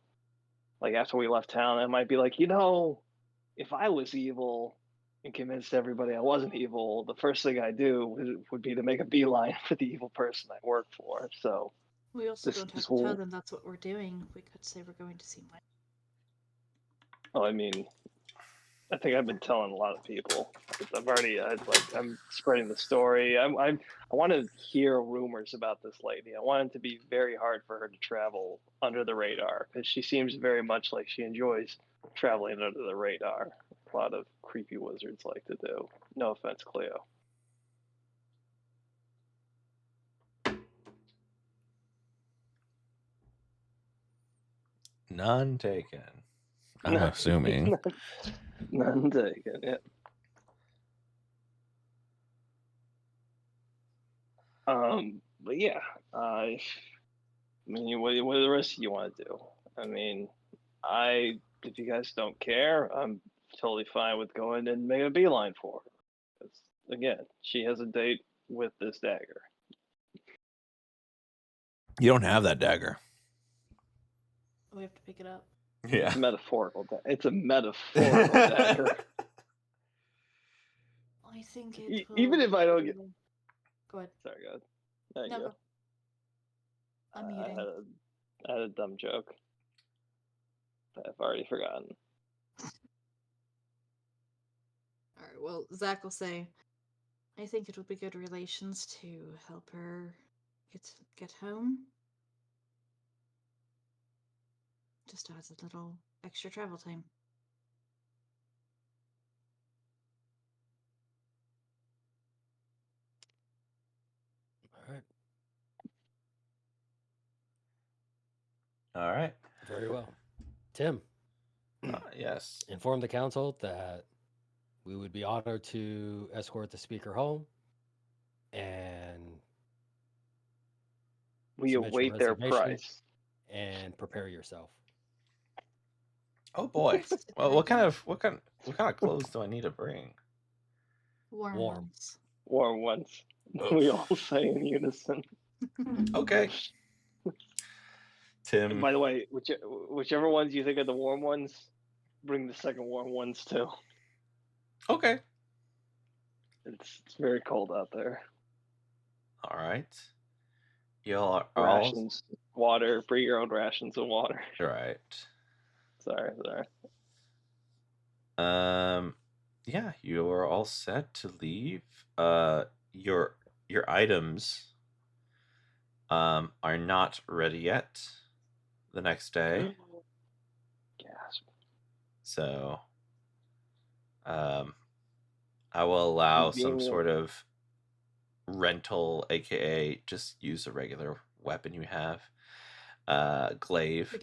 like after we left town, it might be like, if I was evil and convinced everybody I wasn't evil, the first thing I do would be to make a beeline for the evil person I work for. So we also don't have to tell them that's what we're doing. We could say we're going to see Wendy. Well, I mean, I think I've been telling a lot of people. I'm spreading the story. I want to hear rumors about this lady. I want it to be very hard for her to travel under the radar, because she seems very much like she enjoys traveling under the radar. A lot of creepy wizards like to do. No offense, Cleo. None taken. I'm assuming. None taken. Yeah. But yeah, I mean, what do the rest of you want to do? I mean, if you guys don't care, I'm totally fine with going and making a beeline for her. Because again, she has a date with this dagger. You don't have that dagger. We have to pick it up. Yeah. It's metaphorical. It's a metaphorical dagger. I think it will... Even if I don't get... Go ahead. Sorry, go ahead. No, go. I'm muting. I had a dumb joke that I've already forgotten. Alright, well, Zach will say, I think it would be good relations to help her get home. Just adds a little extra travel time. All right. Very well. Tim. Yes. Inform the council that we would be honored to escort the speaker home, and we await their price and prepare yourself. Oh boy. Well, what kind of clothes do I need to bring? Warm ones. Warm ones. We all say in unison. Okay. Tim. And by the way, whichever ones you think are the warm ones, bring the second warm ones too. Okay. It's very cold out there. All right. Y'all are rations, water. Bring your own rations of water. Right. Sorry. Yeah, you are all set to leave. Your items are not ready yet the next day. Gasp. So I will allow some sort of rental, aka just use a regular weapon you have. Glaive.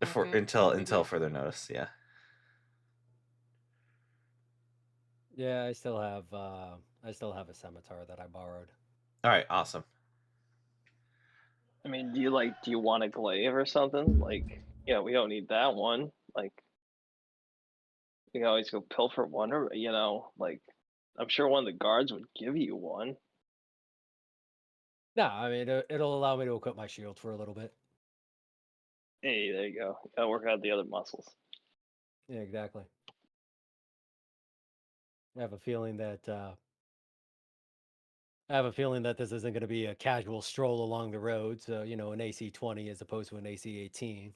Until further notice, yeah. Yeah, I still have a scimitar that I borrowed. All right, awesome. I mean, do you want a glaive or something? Like, we don't need that one. Like, you can always go pilfer one, or like, I'm sure one of the guards would give you one. No, I mean it'll allow me to equip my shield for a little bit. Hey, there you go. Gotta work out the other muscles. Yeah, exactly. I have a feeling that this isn't going to be a casual stroll along the road. So an AC 20 as opposed to an AC 18.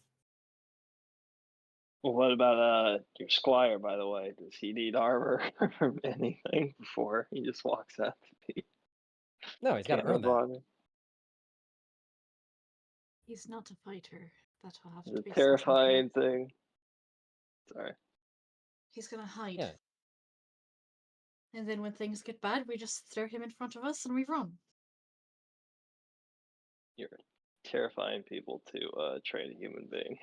Well, what about your squire, by the way? Does he need armor or anything before he just walks out to be? No, he's got to earn that. He's not a fighter. That will have to The be terrifying thing. Sorry. He's gonna hide. Yeah. And then when things get bad, we just throw him in front of us and we run. You're terrifying people to train a human being.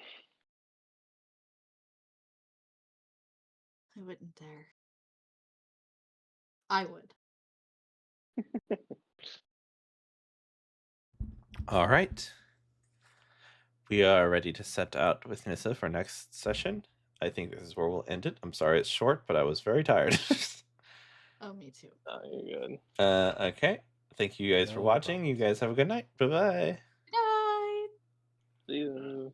I wouldn't dare. I would. All right. We are ready to set out with Nissa for next session. I think this is where we'll end it. I'm sorry it's short, but I was very tired. Oh, me too. Oh, you're good. Okay. Thank you guys for watching. You guys have a good night. Bye-bye. Bye. See you.